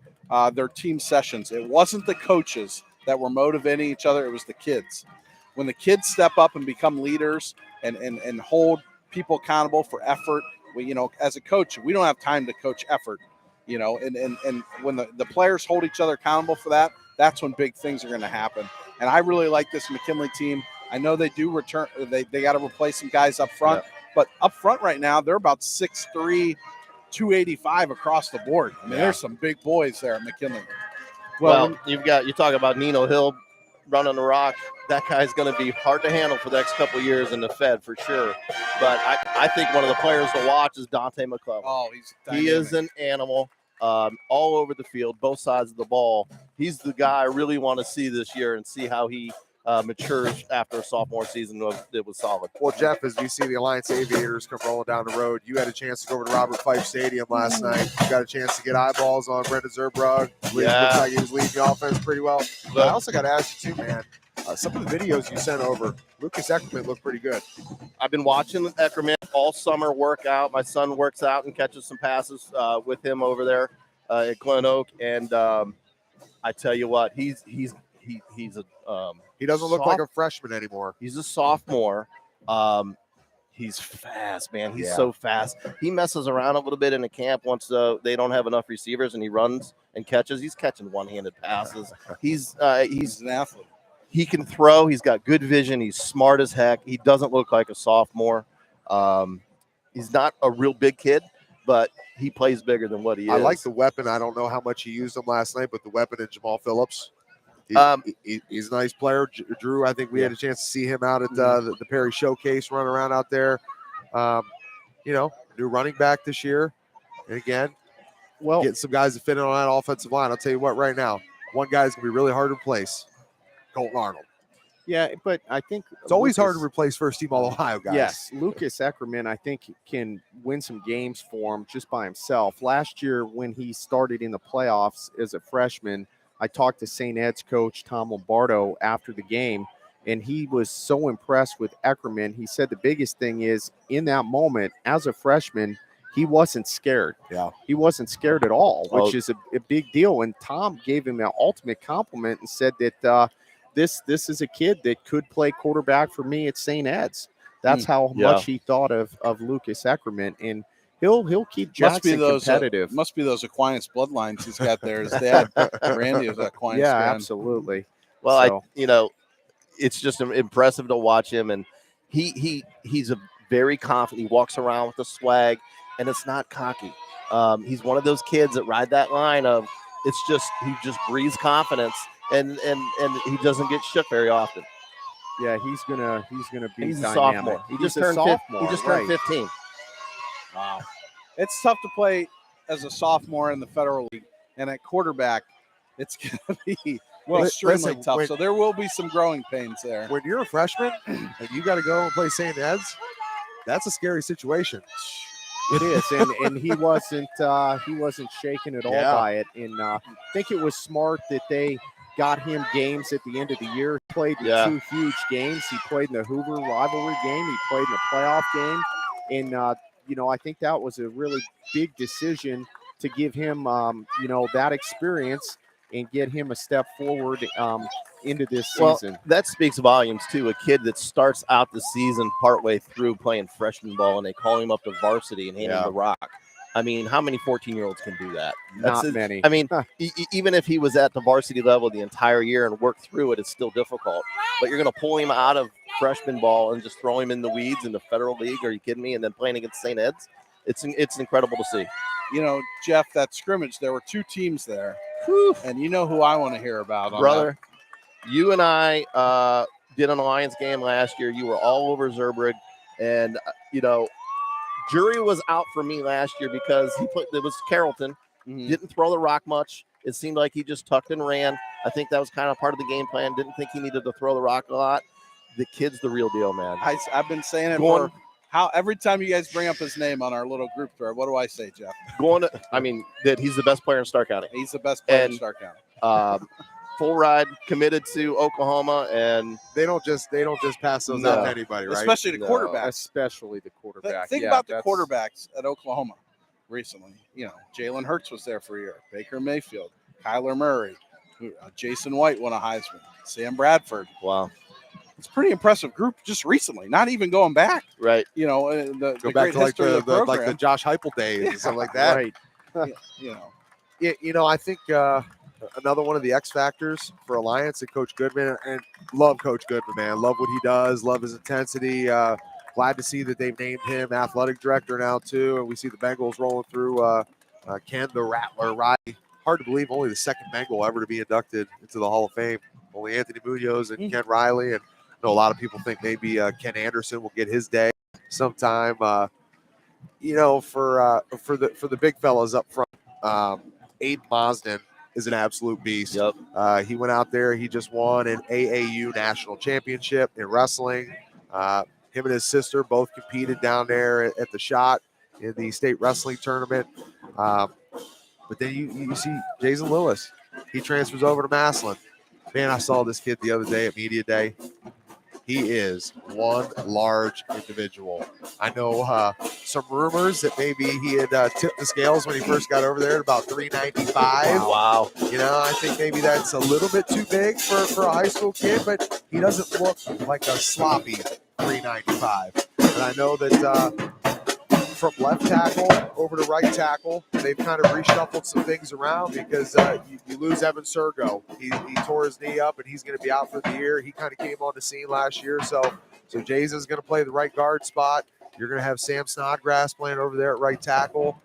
their team sessions, it wasn't the coaches that were motivating each other. It was the kids. When the kids step up and become leaders and hold people accountable for effort, as a coach, we don't have time to coach effort, and when the players hold each other accountable for that, that's when big things are going to happen. And I really like this McKinley team. I know they do return. They got to replace some guys up front, but up front right now, they're about 6'3", 285 across the board. I mean, there's some big boys there at McKinley. Well, you talk about Nino Hill running the rock. That guy's going to be hard to handle for the next couple of years in the Fed for sure. But I think one of the players to watch is Dante McClellan. Oh, he is an animal all over the field, both sides of the ball. He's the guy I really want to see this year and see how he matures after a sophomore season. It was solid. Well, Jeff, as we see the Alliance Aviators come rolling down the road, you had a chance to go over to Robert Fife Stadium last night. You got a chance to get eyeballs on Brendan Zerbrug. Looks like he was leading the offense pretty well. But I also got to ask you too, man. Some of the videos you sent over, Lucas Eckerman looked pretty good. I've been watching Eckerman all summer work out. My son works out and catches some passes with him over there at Glen Oak, and I tell you what, he's a he doesn't look like a freshman anymore. He's a sophomore. He's fast, man. He's so fast. He messes around a little bit in the camp once they don't have enough receivers, and he runs and catches. He's catching one-handed passes. He's an athlete. He can throw. He's got good vision. He's smart as heck. He doesn't look like a sophomore. He's not a real big kid, but he plays bigger than what he is. I like the weapon. I don't know how much he used him last night, but the weapon in Jamal Phillips. He's a nice player. Drew, I think we had a chance to see him out at the Perry Showcase, run around out there. New running back this year. And again, getting some guys to fit in on that offensive line. I'll tell you what, right now, one guy's going to be really hard to replace. Colton Arnold. Yeah, but I think it's always hard to replace first-team All-Ohio guys. Yes, Lucas Eckerman, I think, can win some games for him just by himself. Last year, when he started in the playoffs as a freshman, I talked to St. Ed's coach Tom Lombardo after the game, and he was so impressed with Eckerman. He said the biggest thing is, in that moment, as a freshman, he wasn't scared. Yeah. He wasn't scared at all, which is a big deal. And Tom gave him an ultimate compliment and said that this is a kid that could play quarterback for me at St. Ed's. That's how much he thought of Lucas Eckerman, and he'll keep Jackson competitive. Must be those Aquinas bloodlines he's got there. His dad, Randy, was Aquinas. Yeah, fan. absolutely. Well, So, it's just impressive to watch him, and he's a very confident. He walks around with a swag, and it's not cocky. He's one of those kids that ride that line of he just breathes confidence, and he doesn't get shook very often. yeah, he's gonna be He's a dynamic. sophomore. He He's just a turned sophomore. He just right. turned 15. Wow. It's tough to play as a sophomore in the Federal League, and at quarterback, it's going to be extremely tough. So there will be some growing pains there. When you're a freshman and you got to go and play St. Ed's, that's a scary situation. It is, and he wasn't shaken at all by it. And I think it was smart that they got him games at the end of the year. He played in 2 huge games. He played in the Hoover rivalry game. He played in the playoff game, and I think that was a really big decision to give him that experience and get him a step forward into this season. Well, that speaks volumes too. A kid that starts out the season partway through playing freshman ball, and they call him up to varsity and hand him the rock. I mean, how many 14-year-olds can do that? Not many. I mean, even if he was at the varsity level the entire year and worked through it, it's still difficult. But you're going to pull him out of freshman ball and just throw him in the weeds in the Federal League? Are you kidding me? And then playing against St. Ed's? It's incredible to see. Jeff, that scrimmage, there were 2 teams there. Whew. And you know who I want to hear about. Brother, you and I did an Alliance game last year. You were all over Zurbrigg. And, jury was out for me last year because it was Carrollton. Didn't throw the rock much. It seemed like he just tucked and ran. I think that was kind of part of the game plan. Didn't think he needed to throw the rock a lot. The kid's the real deal, man. I've been saying it every time you guys bring up his name on our little group thread, what do I say, Jeff? That he's the best player in Stark County. He's the best player in Stark County. Full ride, committed to Oklahoma, and they don't just pass those out to anybody, right? Especially the quarterback. Especially the quarterback. Think about the quarterbacks at Oklahoma recently. Jalen Hurts was there for a year. Baker Mayfield, Kyler Murray, Jason White won a Heisman. Sam Bradford. Wow. It's a pretty impressive group just recently, not even going back. Right. The Go great back to history of the program. Like the Josh Heupel days and stuff like that. Right. I think another one of the X factors for Alliance and Coach Goodman, and love Coach Goodman, man. Love what he does. Love his intensity. Glad to see that they've named him athletic director now too, and we see the Bengals rolling through. Ken the Rattler Riley. Hard to believe, only the second Bengal ever to be inducted into the Hall of Fame. Only Anthony Munoz and Ken Riley, and I know a lot of people think maybe Ken Anderson will get his day sometime. For the big fellas up front, Aiden Mosden is an absolute beast. Yep. He went out there. He just won an AAU national championship in wrestling. Him and his sister both competed down there at the Shot in the state wrestling tournament. But then you see Jason Lewis. He transfers over to Massillon. Man, I saw this kid the other day at Media Day. He is one large individual. I know some rumors that maybe he had tipped the scales when he first got over there at about 395. Wow. I think maybe that's a little bit too big for a high school kid, but he doesn't look like a sloppy 395. And I know that from left tackle over to right tackle, they've kind of reshuffled some things around because you lose Evan Sergo. He tore his knee up, and he's going to be out for the year. He kind of came on the scene last year, so Jason's going to play the right guard spot. You're going to have Sam Snodgrass playing over there at right tackle.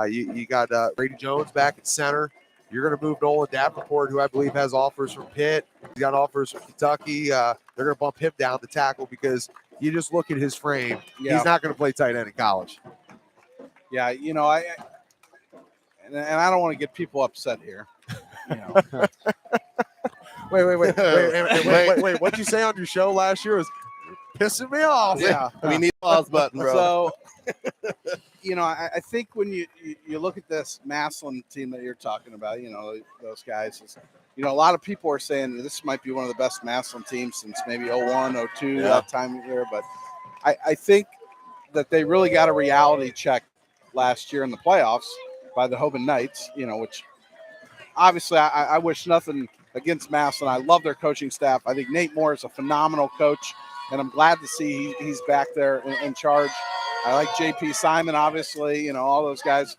You got Brady Jones back at center. You're going to move Nolan Davenport, who I believe has offers from Pitt. He's got offers from Kentucky. They're going to bump him down the tackle because you just look at his frame. Yeah. He's not going to play tight end in college. Yeah, I don't want to get people upset here. Wait. What'd you say on your show last year was pissing me off. Yeah. We need a pause button, bro. So, I think when you look at this Massillon team that you're talking about, those guys, a lot of people are saying this might be one of the best Massillon teams since maybe 01, 02, that time of year. But I think that they really got a reality check last year in the playoffs by the Hoban Knights, which obviously I wish nothing against Massillon. I love their coaching staff. I think Nate Moore is a phenomenal coach, and I'm glad to see he's back there in charge. I like JP Simon, obviously, all those guys.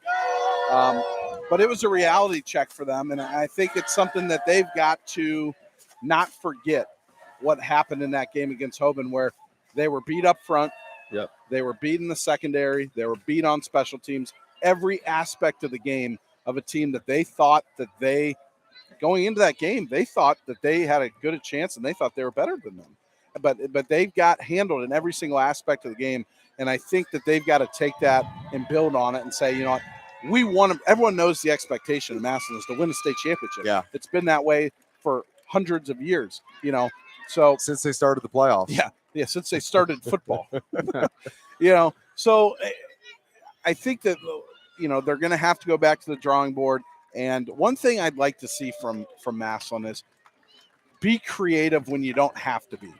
But it was a reality check for them, and I think it's something that they've got to not forget what happened in that game against Hoban, where they were beat up front. Yep. They were beat in the secondary. They were beat on special teams. Every aspect of the game of a team that they thought that they, going into that game, they thought that they had a good chance and they thought they were better than them. But they've got handled in every single aspect of the game. And I think that they've got to take that and build on it and say, you know what, we want to, everyone knows the expectation of Massillon is to win a state championship. Yeah. It's been that way for hundreds of years, you know. So Since they started the playoffs. yeah, since they started football. You know, so I think that, you know, they're going to have to go back to the drawing board. And one thing I'd like to see from Massillon is be creative when you don't have to be.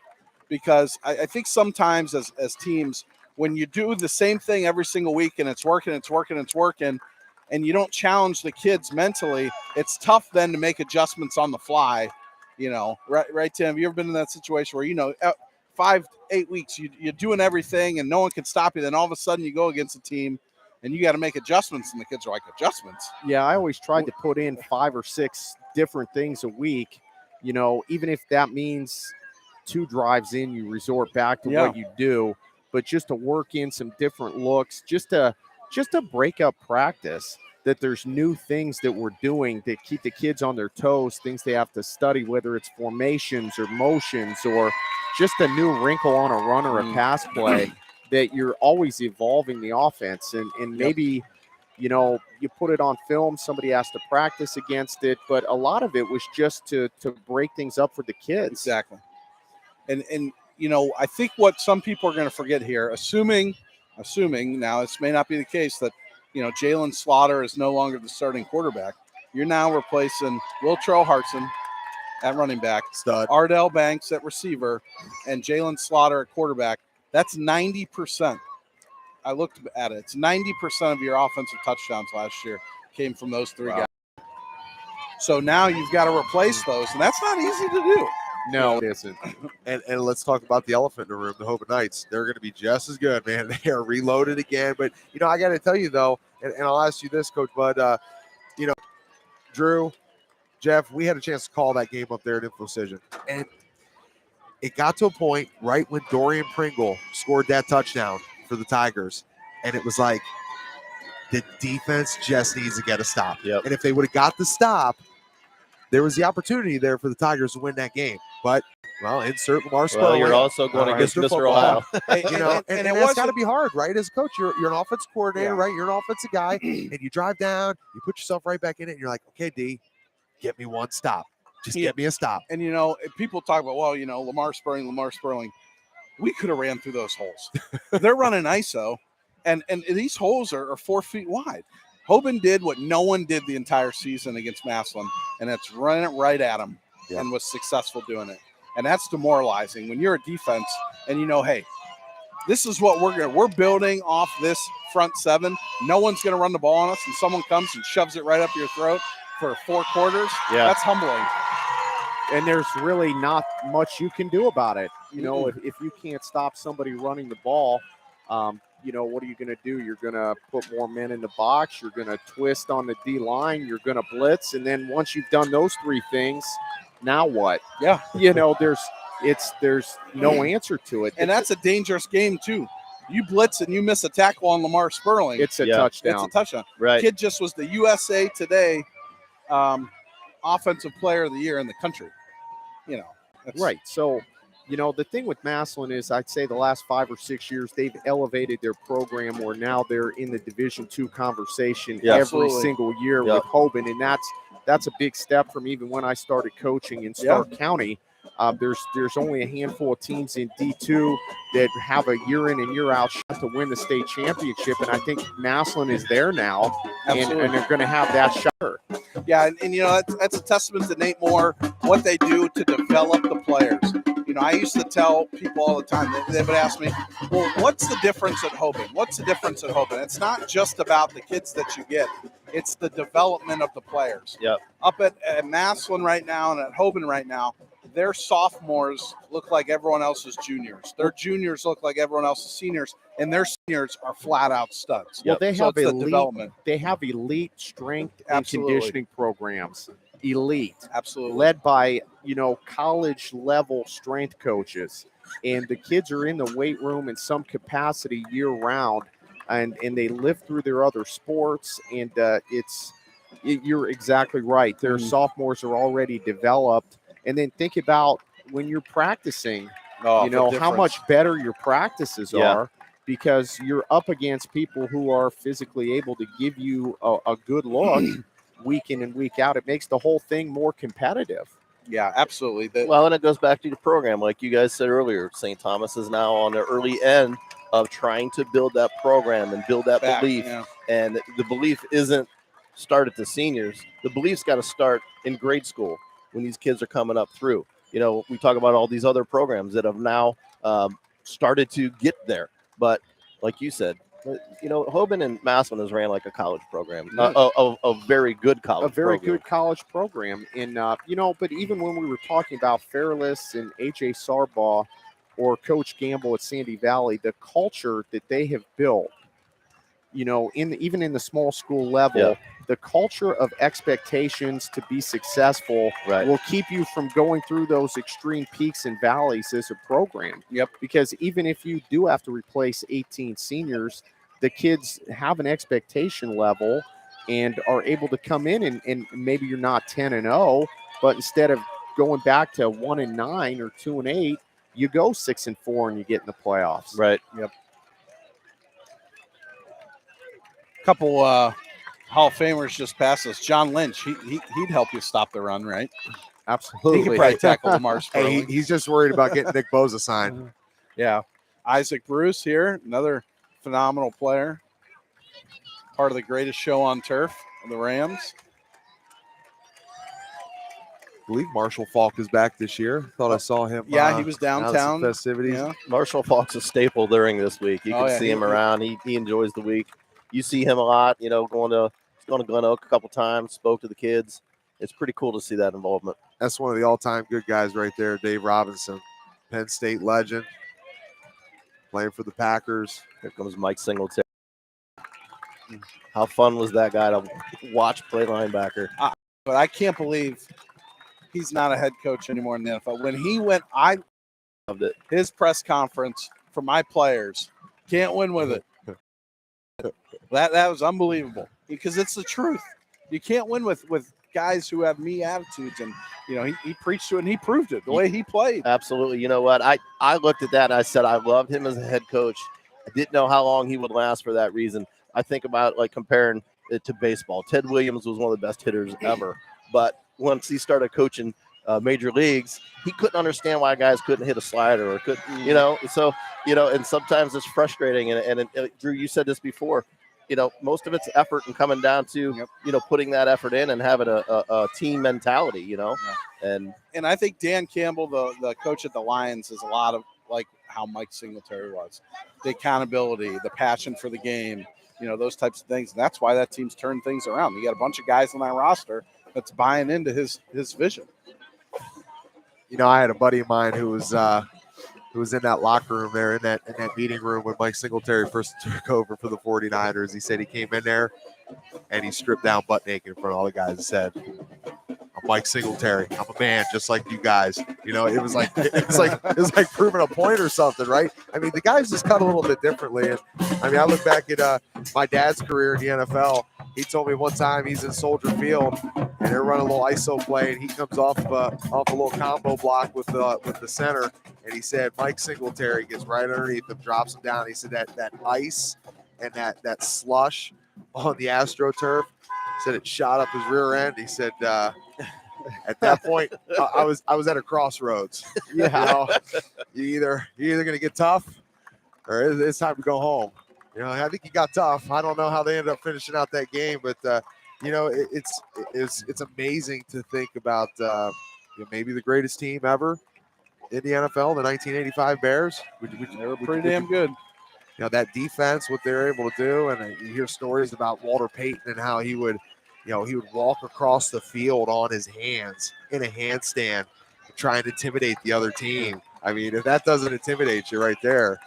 Because I think sometimes as teams, when you do the same thing every single week and it's working, and you don't challenge the kids mentally, it's tough then to make adjustments on the fly. You know, right, Tim? Have you ever been in that situation where, you know, 5-8 weeks, you're doing everything and no one can stop you. Then all of a sudden you go against a team and you got to make adjustments, and the kids are like, adjustments? Yeah, I always tried to put in 5 or 6 different things a week, you know, even if that means 2 drives in, you resort back to what you do, but just to work in some different looks, just to break up practice, that there's new things that we're doing to keep the kids on their toes, things they have to study, whether it's formations or motions or just a new wrinkle on a run or a pass play, that you're always evolving the offense. And maybe, you know, you put it on film, somebody has to practice against it, but a lot of it was just to break things up for the kids. Exactly. And you know, I think what some people are going to forget here, assuming now this may not be the case, that, you know, Jalen Slaughter is no longer the starting quarterback. You're now replacing Will Hartson at running back, Stud. Ardell Banks at receiver, and Jalen Slaughter at quarterback. That's 90%. I looked at it. It's 90% of your offensive touchdowns last year came from those 3 guys. So now you've got to replace those, and that's not easy to do. No, it isn't. And let's talk about the elephant in the room, the Hoban Knights. They're going to be just as good, man. They are reloaded again. But, you know, I got to tell you, though, and I'll ask you this, Coach Bud, you know, Drew, Jeff, we had a chance to call that game up there at Infocision. And it got to a point right when Dorian Pringle scored that touchdown for the Tigers. And it was like, the defense just needs to get a stop. Yep. And if they would have got the stop, there was the opportunity there for the Tigers to win that game. But, well, insert Lamar Sperling. Well, you're also going against Mr. Ohio. You know, and that's got to be hard, right? As a coach, you're an offensive coordinator, right? You're an offensive guy, and you drive down, you put yourself right back in it, and you're like, okay, D, get me one stop. Just get me a stop. And, you know, people talk about, well, you know, Lamar Sperling. We could have ran through those holes. They're running ISO, and these holes are 4 feet wide. Hoban did what no one did the entire season against Massillon, and that's running it right at them, and was successful doing it. And that's demoralizing when you're a defense and you know, hey, this is what we're building off this front 7. No one's going to run the ball on us, and someone comes and shoves it right up your throat for 4 quarters. Yeah. That's humbling. And there's really not much you can do about it. You know, if you can't stop somebody running the ball, you know, what are you going to do? You're going to put more men in the box. You're going to twist on the D line. You're going to blitz. And then once you've done those 3 things, now what? Yeah. You know, there's no answer to it. And that's a dangerous game too. You blitz and you miss a tackle on Lamar Sperling. It's a touchdown. It's a touchdown. Right. Kid just was the USA Today Offensive Player of the Year in the country. You know. Right. So, you know, the thing with Massillon is I'd say the last 5 or 6 years, they've elevated their program where now they're in the Division II conversation every single year with Hoban. And that's a big step from even when I started coaching in Stark County. There's only a handful of teams in D2 that have a year in and year out shot to win the state championship. And I think Massillon is there now, and they're going to have that shot. Yeah, and you know, that's a testament to Nate Moore, what they do to develop the players. You know, I used to tell people all the time, they would ask me, well, what's the difference at Hoban? What's the difference at Hoban? It's not just about the kids that you get. It's the development of the players. Yep. Up at Massillon right now and at Hoban right now, their sophomores look like everyone else's juniors. Their juniors look like everyone else's seniors, and their seniors are flat out studs. Well, they have development. They have elite strength and conditioning programs elite, Absolutely. led by, college level strength coaches. And the kids are in the weight room in some capacity year round, and they live through their other sports. And you're exactly right. Their sophomores are already developed. And then think about when you're practicing, how much better your practices are, because you're up against people who are physically able to give you a good look week in and week out. It makes the whole thing more competitive. Yeah, absolutely. And it goes back to the program. Like you guys said earlier, St. Thomas is now on the early end of trying to build that program and build that belief. Yeah. And the belief isn't start at the seniors. The belief's got to start in grade school when these kids are coming up through. We talk about all these other programs that have now started to get there. But like you said, Hoban and Massillon has ran like a college program, a very good college program. Good college program. And, but even when we were talking about Fairless and A.J. Sarbaugh or Coach Gamble at Sandy Valley, the culture that they have built, even in the small school level, the culture of expectations to be successful will keep you from going through those extreme peaks and valleys as a program. Yep. Because even if you do have to replace 18 seniors, the kids have an expectation level and are able to come in and maybe you're not 10-0, but instead of going back to 1-9 or 2-8, you go 6-4 and you get in the playoffs. Right. Yep. Couple Hall of Famers just passed us. John Lynch, he'd help you stop the run, right? Absolutely. He could probably tackle Lamar Sperling. He's just worried about getting Nick Bosa signed. Yeah. Isaac Bruce here, another phenomenal player. Part of the greatest show on turf, the Rams. I believe Marshall Falk is back this year. Thought I saw him. Yeah, he was downtown. Festivities. Yeah. Marshall Falk's a staple during this week. You can see him around. He enjoys the week. You see him a lot, going to Glen Oak a couple times, spoke to the kids. It's pretty cool to see that involvement. That's one of the all-time good guys right there, Dave Robinson, Penn State legend, playing for the Packers. Here comes Mike Singletary. How fun was that guy to watch play linebacker? But I can't believe he's not a head coach anymore in the NFL. When he went, I loved it. His press conference for my players, can't win with it. That was unbelievable because it's the truth. You can't win with guys who have me attitudes, and he preached to it and he proved it the way he played. Absolutely. You know what? I looked at that and I said I loved him as a head coach. I didn't know how long he would last for that reason. I think about like comparing it to baseball. Ted Williams was one of the best hitters ever, but once he started coaching major leagues, he couldn't understand why guys couldn't hit a slider or couldn't, So, and sometimes it's frustrating. And Drew, you said this before. Most of it's effort and coming down to, putting that effort in and having a team mentality, Yeah. And I think Dan Campbell, the coach at the Lions, is a lot of like how Mike Singletary was. The accountability, the passion for the game, those types of things. And that's why that team's turned things around. You got a bunch of guys on that roster that's buying into his vision. I had a buddy of mine who was in that locker room there, in that meeting room when Mike Singletary first took over for the 49ers. He said he came in there and he stripped down butt naked in front of all the guys and said, "I'm Mike Singletary. I'm a man just like you guys." It was like proving a point or something, right? I mean, the guys just cut a little bit differently. And I mean, I look back at my dad's career in the NFL. He told me one time he's in Soldier Field and they're running a little ISO play, and he comes off a little combo block with the center, and he said Mike Singletary gets right underneath him, drops him down. He said that ice and that slush on the AstroTurf, said it shot up his rear end. He said at that point I was at a crossroads. You're either going to get tough or it's time to go home. I think he got tough. I don't know how they ended up finishing out that game, but it's amazing to think about maybe the greatest team ever in the NFL, the 1985 Bears. They were pretty damn good. That defense, what they're able to do, and you hear stories about Walter Payton and how he would walk across the field on his hands in a handstand, trying to intimidate the other team. I mean, if that doesn't intimidate you right there.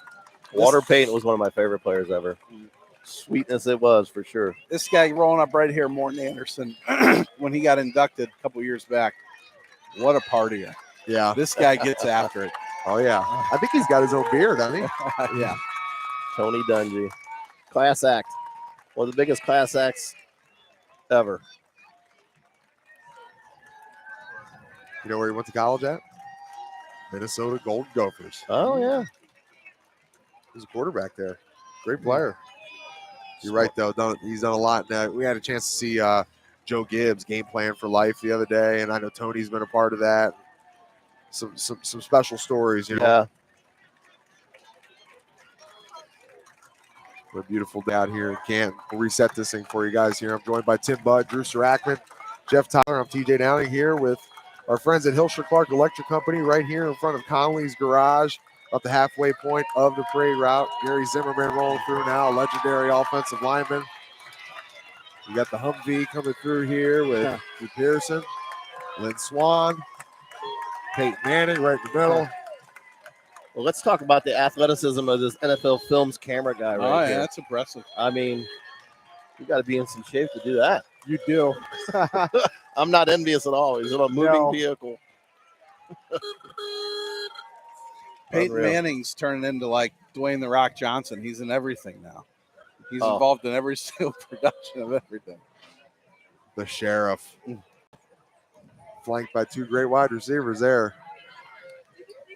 Walter Payton was one of my favorite players ever. Sweetness it was for sure. This guy rolling up right here, Morton Anderson, when he got inducted a couple years back. What a partier. Yeah. This guy gets after it. Oh, yeah. I think he's got his own beer, doesn't he? Yeah. Tony Dungy. Class act. One of the biggest class acts ever. You know where he went to college at? Minnesota Golden Gophers. Oh, yeah. He's a quarterback there. Great player. You're right, though. He's done a lot. We had a chance to see Joe Gibbs' game plan for life the other day, and I know Tony's been a part of that. Some special stories, you know. Yeah. What a beautiful day out here in Canton. We'll reset this thing for you guys here. I'm joined by Tim Budd, Drew Sarachman, Jeff Tyler. I'm TJ Downing here with our friends at Hilscher Clarke Electric Company right here in front of Conleys Garage, about the halfway point of the parade route. Gary Zimmerman rolling through now, a legendary offensive lineman. You got the Humvee coming through here with Drew Pearson, Lynn Swan, Peyton Manning right in the middle. Well, let's talk about the athleticism of this NFL Films camera guy right here. That's impressive. I mean, you got to be in some shape to do that. You do. I'm not envious at all. He's in a moving vehicle. Peyton Unreal. Manning's turning into like Dwayne The Rock Johnson. He's in everything now. He's involved in every single production of everything. The Sheriff. Flanked by two great wide receivers there.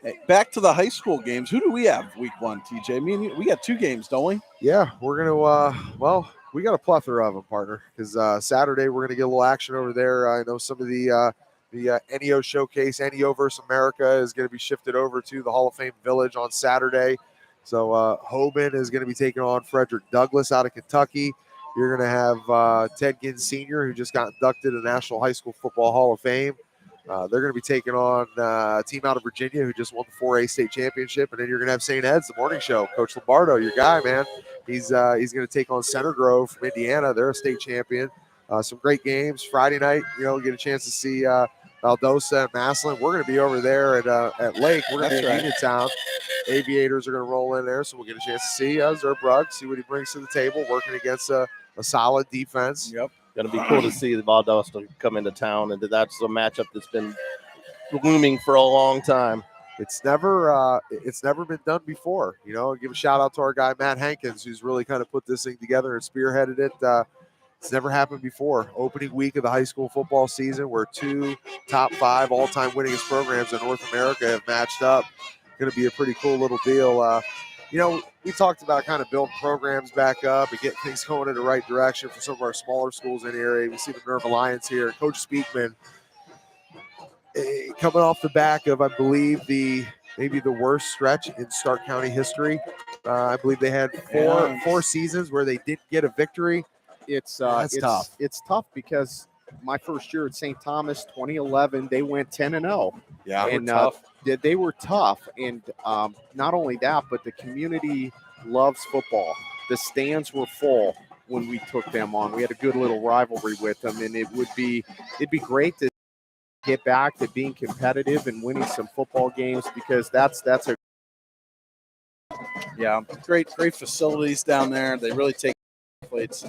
Hey, back to the high school games. Who do we have week 1, TJ? I mean, we got 2 games, don't we? Yeah, we're going to, we got a plethora of them, partner, because Saturday we're going to get a little action over there. I know some of the NEO Showcase, NEO versus America, is going to be shifted over to the Hall of Fame Village on Saturday. So Hoban is going to be taking on Frederick Douglass out of Kentucky. You're going to have Ted Ginn Sr., who just got inducted to the National High School Football Hall of Fame. They're going to be taking on a team out of Virginia who just won the 4A state championship. And then you're going to have St. Ed's, the morning show. Coach Lombardo, your guy, man. He's going to take on Center Grove from Indiana. They're a state champion. Some great games. Friday night, get a chance to see Valdosta and Massillon. We're going to be over there at Lake. We're going to be in Uniontown. Aviators are going to roll in there, so we'll get a chance to see Zerbrug, see what he brings to the table, working against a solid defense. Yep. Going to be cool to see the Valdosta come into town, and that's a matchup that's been looming for a long time. It's never been done before. Give a shout out to our guy Matt Hankins, who's really kind of put this thing together and spearheaded it. It's never happened before. Opening week of the high school football season, where 2 top 5 all-time winningest programs in North America have matched up. Going to be a pretty cool little deal. We talked about kind of building programs back up and getting things going in the right direction for some of our smaller schools in the area. We see the Nerve Alliance here. Coach Speakman coming off the back of, I believe, maybe the worst stretch in Stark County history. I believe they had four seasons where they didn't get a victory. It's tough. It's tough because my first year at St. Thomas, 2011, they went 10-0. Yeah, and tough. They were tough, and not only that, but the community loves football. The stands were full when we took them on. We had a good little rivalry with them, and it'd be great to get back to being competitive and winning some football games, because that's a great facilities down there. They really take athletes.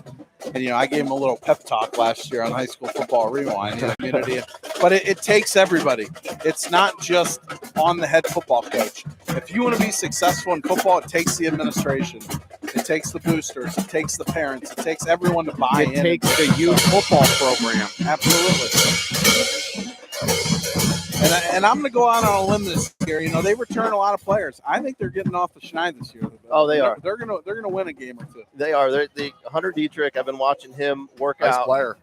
And, I gave him a little pep talk last year on High School Football Rewind in the community. But it takes everybody. It's not just on the head football coach. If you want to be successful in football, it takes the administration. It takes the boosters. It takes the parents. It takes everyone to buy in. It takes the youth football program. Absolutely. And I'm going to go out on a limb this year. They return a lot of players. I think they're getting off the schneid this year. Oh, they are. They're going to win a game or 2. They are. The Hunter Dietrich, I've been watching him work Nice out. player.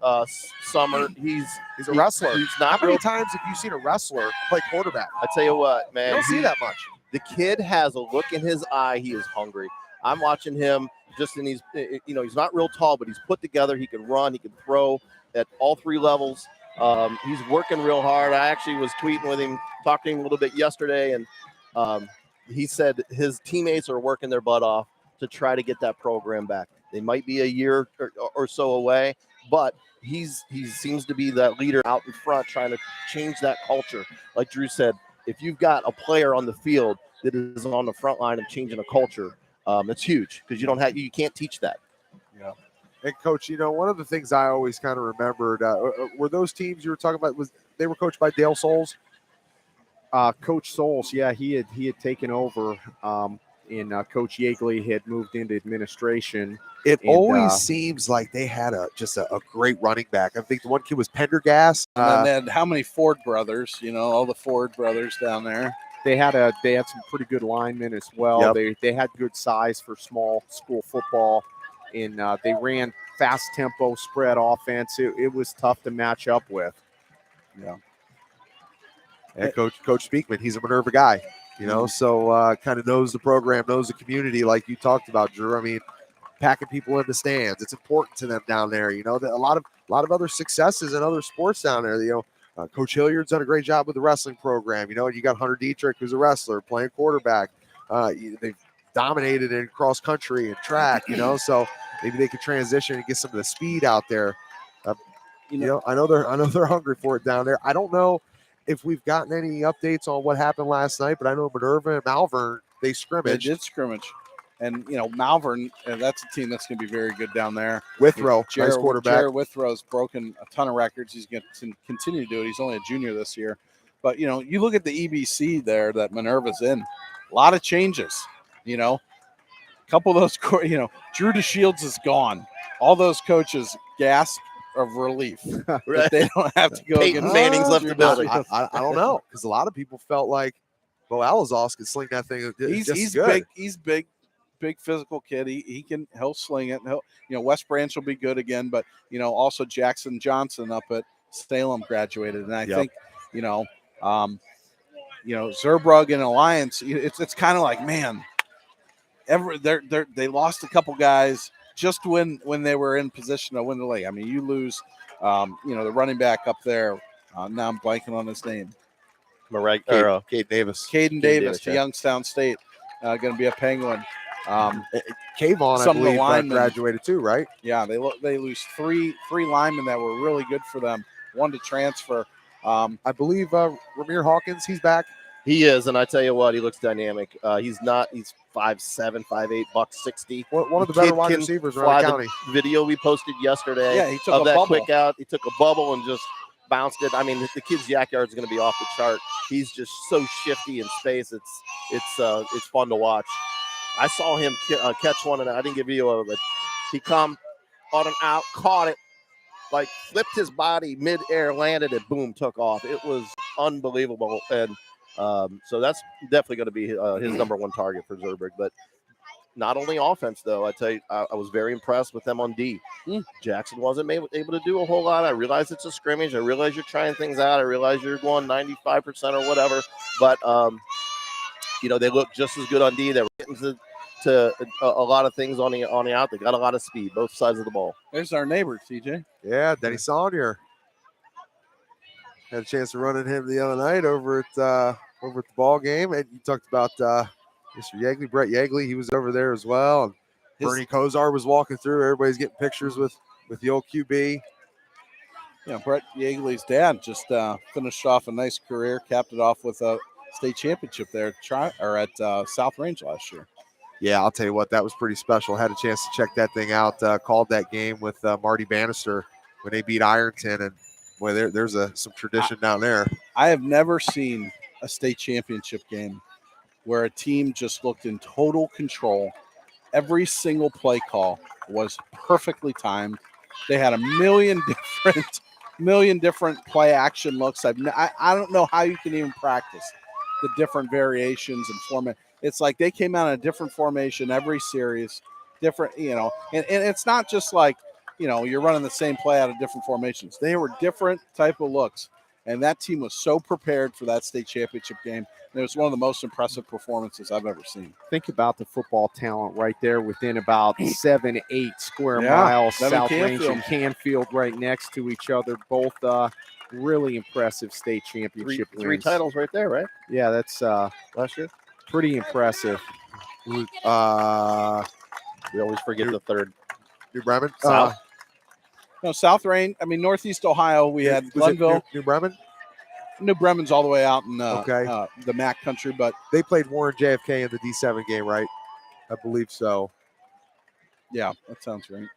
Summer. He's a wrestler. He's not How many real. times have you seen a wrestler play quarterback? I tell you what, man. You don't see that much. The kid has a look in his eye. He is hungry. I'm watching him he's not real tall, but he's put together. He can run. He can throw at all 3 levels. He's working real hard. I actually was tweeting with him, talking to him a little bit yesterday, and he said his teammates are working their butt off to try to get that program back. They might be a year or so away, but he seems to be that leader out in front trying to change that culture. Like Drew said, if you've got a player on the field that is on the front line of changing a culture, it's huge, because you can't teach that. Yeah. And Coach, one of the things I always kind of remembered were those teams you were talking about. They were coached by Dale Souls? Coach Souls, yeah, he had taken over, and Coach Yeagley had moved into administration. It And, always seems like they had just a great running back. I think the one kid was Pendergast. And then they had how many Ford brothers? All the Ford brothers down there. They had some pretty good linemen as well. Yep. They had good size for small school football, and they ran fast tempo spread offense. It was tough to match up with. Yeah. And Coach Speakman, he's a Minerva guy, so kind of knows the program, knows the community, like you talked about, Drew. I mean, packing people in the stands, it's important to them down there. That a lot of other successes in other sports down there. Coach Hilliard's done a great job with the wrestling program. And you got Hunter Dietrich, who's a wrestler, playing quarterback. They've dominated in cross country and track. So maybe they could transition and get some of the speed out there. I know they're hungry for it down there. I don't know if we've gotten any updates on what happened last night, but I know Minerva and Malvern, they scrimmaged. They did scrimmage. And, Malvern, that's a team that's going to be very good down there. Withrow, nice quarterback. Jared Withrow's broken a ton of records. He's going to continue to do it. He's only a junior this year. But, you look at the EBC there that Minerva's in, a lot of changes, a couple of those, Drew DeShields is gone. All those coaches gasp of relief. Right. They don't have to go Peyton against Manning's left the building. I don't know, because a lot of people felt like Bo Alazos could sling that thing. He's good. big. He's big physical kid. He'll sling it. And West Branch will be good again, but also Jackson Johnson up at Salem graduated, and I think Zerbrugg and Alliance. It's kind of like, man, they lost a couple guys just when they were in position to win the league. I mean, you lose, the running back up there. Now I'm blanking on his name. Caden Davis. Caden Davis to Youngstown State, going to be a Penguin. Kayvon, I believe, graduated too, right? Yeah, they lose three linemen that were really good for them. One to transfer. I believe Ramir Hawkins, he's back. He is, and I tell you what, he looks dynamic. He's 5'7", 5'8", $160. One of the better wide receivers around the county. Video we posted yesterday. Yeah, he took of a that bubble. Quick out. He took a bubble and just bounced it. I mean, the kid's yak yard is going to be off the chart. He's just so shifty in space. It's fun to watch. I saw him catch one, and I didn't get video of it. He come on an out, caught it, like flipped his body midair, landed it, boom, took off. It was unbelievable, and so that's definitely going to be his number one target for Zerbrugg. But not only offense, though. I tell you, I was very impressed with them on D. Jackson wasn't able to do a whole lot. I realize it's a scrimmage. I realize you're trying things out. I realize you're going 95% or whatever. But they look just as good on D. They were getting to a lot of things on the out. They got a lot of speed, both sides of the ball. There's our neighbor, TJ. Yeah, Denny Saunier. Had a chance to run into him the other night over at the ball game, and you talked about Mr. Yeagley, Brett Yeagley. He was over there as well. And Bernie Kozar was walking through. Everybody's getting pictures with the old QB. Yeah, Brett Yeagley's dad just finished off a nice career, capped it off with a state championship there at South Range last year. Yeah, I'll tell you what, that was pretty special. Had a chance to check that thing out. Called that game with Marty Bannister when they beat Ironton, and boy, there's some tradition down there. I have never seen a state championship game where a team just looked in total control. Every single play call was perfectly timed. They had a million different play action looks. I don't know how you can even practice the different variations and format. It's like they came out in a different formation every series, different, and it's not just like, you're running the same play out of different formations. They were different type of looks, and that team was so prepared for that state championship game. And it was one of the most impressive performances I've ever seen. Think about the football talent right there within about 7-8 square miles. South Range and Canfield right next to each other. Both really impressive state championship wins. 3 titles right there, right? Yeah, that's last year. Pretty impressive. We always forget the third. New Bremen? South. No, South Range. I mean, Northeast Ohio. We had Glenville. New Bremen? New Bremen's all the way out in the MAC country, but they played Warren JFK in the D7 game, right? I believe so. Yeah, that sounds right.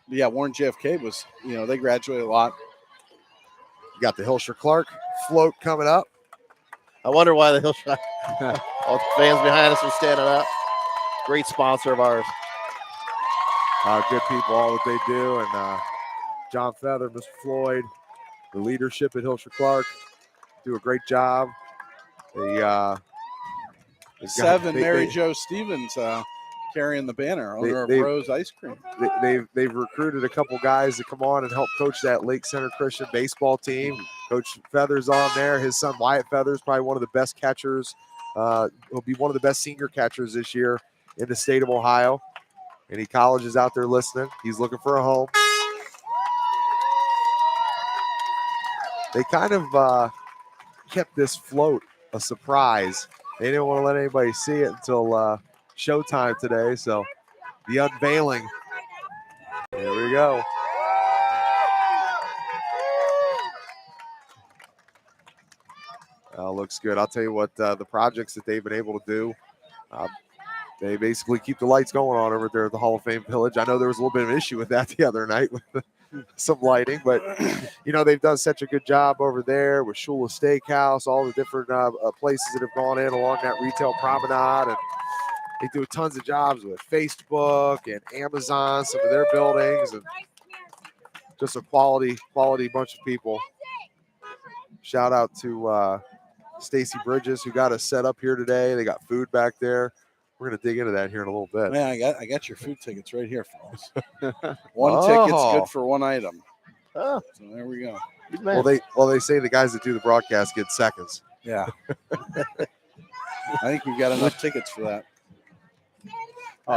Yeah, Warren JFK was, they graduated a lot. You got the Hilscher Clarke float coming up. I wonder why the Hilscher all the fans behind us are standing up. Great sponsor of ours. Good people, all that they do. And John Feather, Mr. Floyd, the leadership at Hilscher Clarke do a great job. They, Mary Jo Stevens carrying the banner, owner of Rose Ice Cream. They've recruited a couple guys to come on and help coach that Lake Center Christian baseball team. Coach Feather's on there. His son Wyatt Feather's probably one of the best catchers. He'll be one of the best senior catchers this year in the state of Ohio. Any colleges out there listening, he's looking for a home. They kind of kept this float a surprise. They didn't want to let anybody see it until showtime today. So the unveiling. There we go. Looks good. I'll tell you what, the projects that they've been able to do, they basically keep the lights going on over there at the Hall of Fame Village. I know there was a little bit of an issue with that the other night with some lighting, but they've done such a good job over there with Shula Steakhouse, all the different places that have gone in along that retail promenade, and they do tons of jobs with Facebook and Amazon, some of their buildings, and just a quality bunch of people. Shout out to Stacy Bridges, who got us set up here today. They got food back there. We're going to dig into that here in a little bit. Man, I got your food tickets right here, fellas. One ticket's good for one item. Oh, so there we go. Well, they say the guys that do the broadcast get seconds. Yeah. I think we've got enough tickets for that.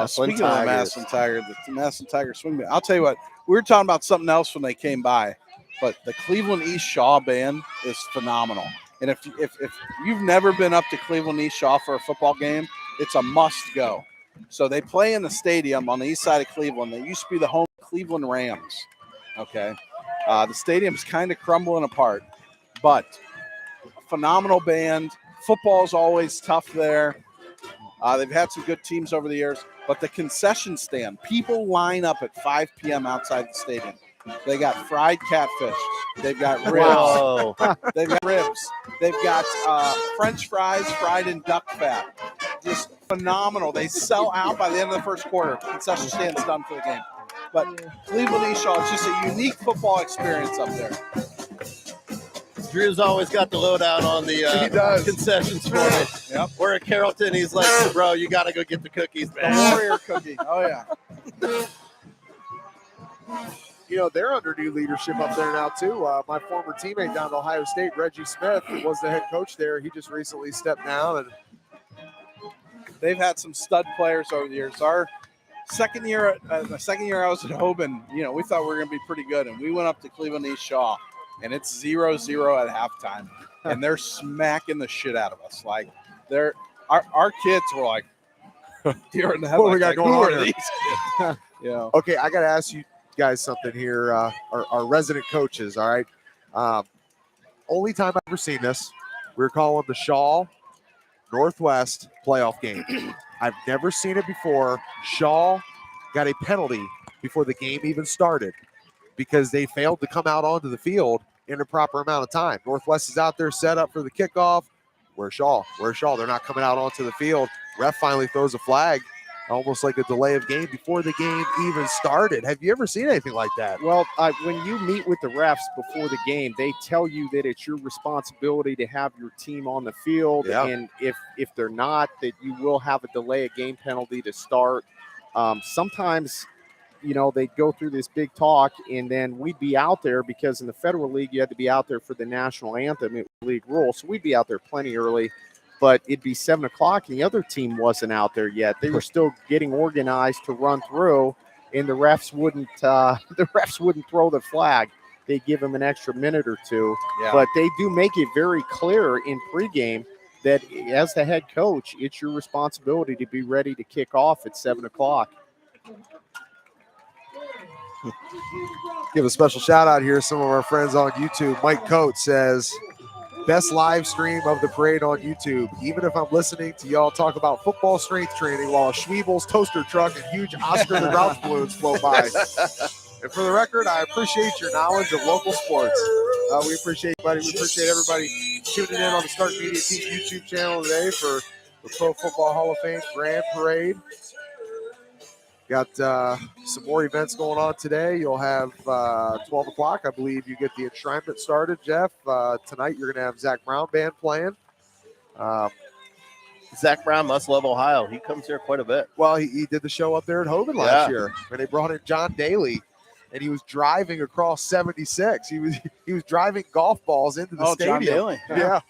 Speaking of the Massillon Tiger, the Massillon Tiger swing band. I'll tell you what, we were talking about something else when they came by, but the Cleveland East Shaw band is phenomenal. And if you've never been up to Cleveland East Shaw for a football game, it's a must go. So they play in the stadium on the east side of Cleveland. They used to be the home Cleveland Rams. Okay. The stadium's kind of crumbling apart, but a phenomenal band. Football's always tough there. They've had some good teams over the years, but the concession stand, people line up at 5 p.m. outside the stadium. They got fried catfish. They've got ribs. They've got ribs. They've got French fries fried in duck fat. Just phenomenal. They sell out by the end of the first quarter. Concession stand's done for the game. But Cleveland East Shaw is just a unique football experience up there. Drew's always got the lowdown on the concessions for me. Yep. We're at Carrollton. He's like, bro, you got to go get the cookies, man. The Warrior cookie. Oh, yeah. They're under new leadership up there now, too. My former teammate down at Ohio State, Reggie Smith, was the head coach there. He just recently stepped down. And they've had some stud players over the years. Our second year I was at Hoban, we thought we were going to be pretty good. And we went up to Cleveland East Shaw, and it's 0-0 at halftime. And they're smacking the shit out of us. Like, our kids were like, deer in the headlights. What we got going who on are here? These kids? Okay, I got to ask you guys something here. Our resident coaches, all right? Only time I've ever seen this, we were calling the Shaw Northwest playoff game. I've never seen it before. Shaw got a penalty before the game even started because they failed to come out onto the field in a proper amount of time. Northwest is out there set up for the kickoff. Where's Shaw? They're not coming out onto the field. Ref finally throws a flag, almost like a delay of game before the game even started. Have you ever seen anything like that? Well, when you meet with the refs before the game, they tell you that it's your responsibility to have your team on the field. Yeah. And if they're not, that you will have a delay of game penalty to start. Sometimes, they go through this big talk, and then we'd be out there because in the Federal League, you had to be out there for the national anthem. It was league rule. So we'd be out there plenty early. But it'd be 7 o'clock, and the other team wasn't out there yet. They were still getting organized to run through, and the refs wouldn't throw the flag. They give them an extra minute or two. Yeah. But they do make it very clear in pregame that as the head coach, it's your responsibility to be ready to kick off at 7 o'clock. Give a special shout out here. Some of our friends on YouTube. Mike Coates says, best live stream of the parade on YouTube. Even if I'm listening to y'all talk about football strength training while Schweebel's toaster truck and huge Oscar the Grouch balloons flow by. And for the record, I appreciate your knowledge of local sports. We appreciate We appreciate everybody tuning in on the Stark Media Team YouTube channel today for the Pro Football Hall of Fame Grand Parade. Got some more events going on today. You'll have 12 o'clock. I believe you get the Enshrinement started, Jeff. Tonight you're going to have Zach Brown Band playing. Zach Brown must love Ohio. He comes here quite a bit. Well, he did the show up there at Hoban last year, and they brought in John Daly, and he was driving across 76. He was driving golf balls into the stadium. John Daly. Yeah.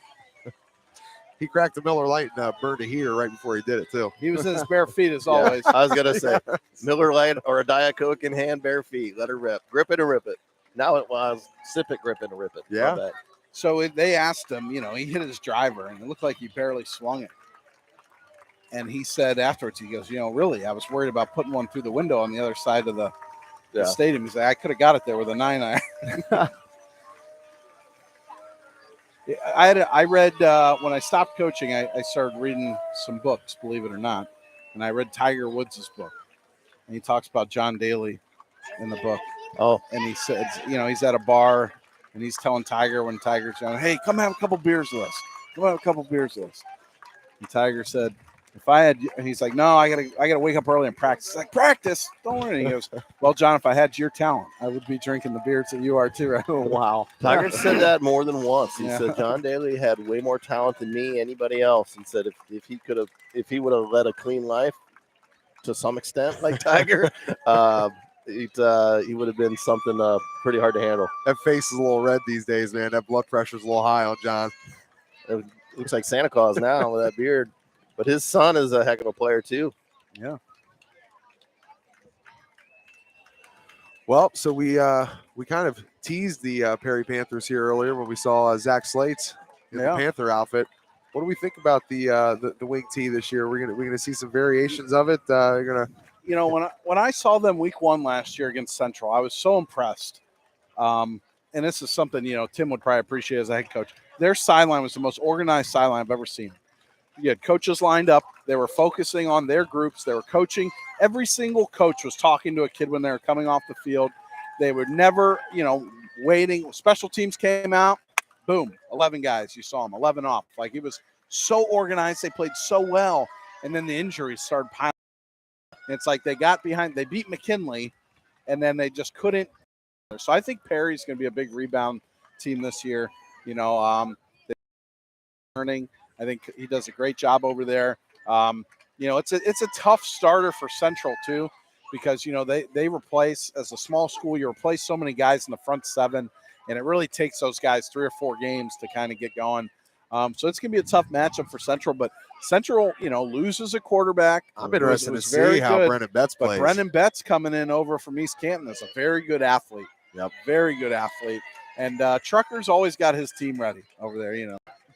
He cracked a Miller Lite and burned a heater right before he did it, too. He was in his bare feet as always. I was going to say, Miller Lite or a Diet Coke in hand, bare feet. Let her rip. Grip it or rip it. Now it was sip it, grip it, and rip it. Yeah. So they asked him, he hit his driver, and it looked like he barely swung it. And he said afterwards, he goes, really, I was worried about putting one through the window on the other side of the stadium. He's like, I could have got it there with a 9-iron. I read when I stopped coaching, I started reading some books, believe it or not. And I read Tiger Woods' book. And he talks about John Daly in the book. Oh. And he said, he's at a bar and he's telling Tiger when Tiger's going, hey, come have a couple beers with us. Come have a couple beers with us. And Tiger said, if I had, and he's like, no, I gotta wake up early and practice. He's like, practice? Don't worry. And he goes, well, John, if I had your talent, I would be drinking the beers that you are too, right? Wow. Tiger said that more than once. He said John Daly had way more talent than me, anybody else. He said if he would have led a clean life to some extent like Tiger, he would have been something pretty hard to handle. That face is a little red these days, man. That blood pressure's a little high on John. It looks like Santa Claus now with that beard. But his son is a heck of a player, too. Yeah. Well, so we kind of teased the Perry Panthers here earlier when we saw Zach Slates in the Panther outfit. What do we think about the wing tee this year? We're gonna see some variations of it. When I saw them week 1 last year against Central, I was so impressed. And this is something Tim would probably appreciate as a head coach. Their sideline was the most organized sideline I've ever seen. You had coaches lined up. They were focusing on their groups. They were coaching. Every single coach was talking to a kid when they were coming off the field. They were never, waiting. Special teams came out. Boom, 11 guys. You saw them, 11 off. Like, it was so organized. They played so well. And then the injuries started piling. And it's like they got behind. They beat McKinley, and then they just couldn't. So I think Perry's going to be a big rebound team this year. They're learning. I think he does a great job over there. It's a tough starter for Central too, because they replace, as a small school, you replace so many guys in the front 7, and it really takes those guys 3 or 4 games to kind of get going. So it's gonna be a tough matchup for Central, but Central, loses a quarterback. I'm interested to see how Brennan Betts plays. But Brennan Betts coming in over from East Canton is a very good athlete. Yep, very good athlete. And Trucker's always got his team ready over there.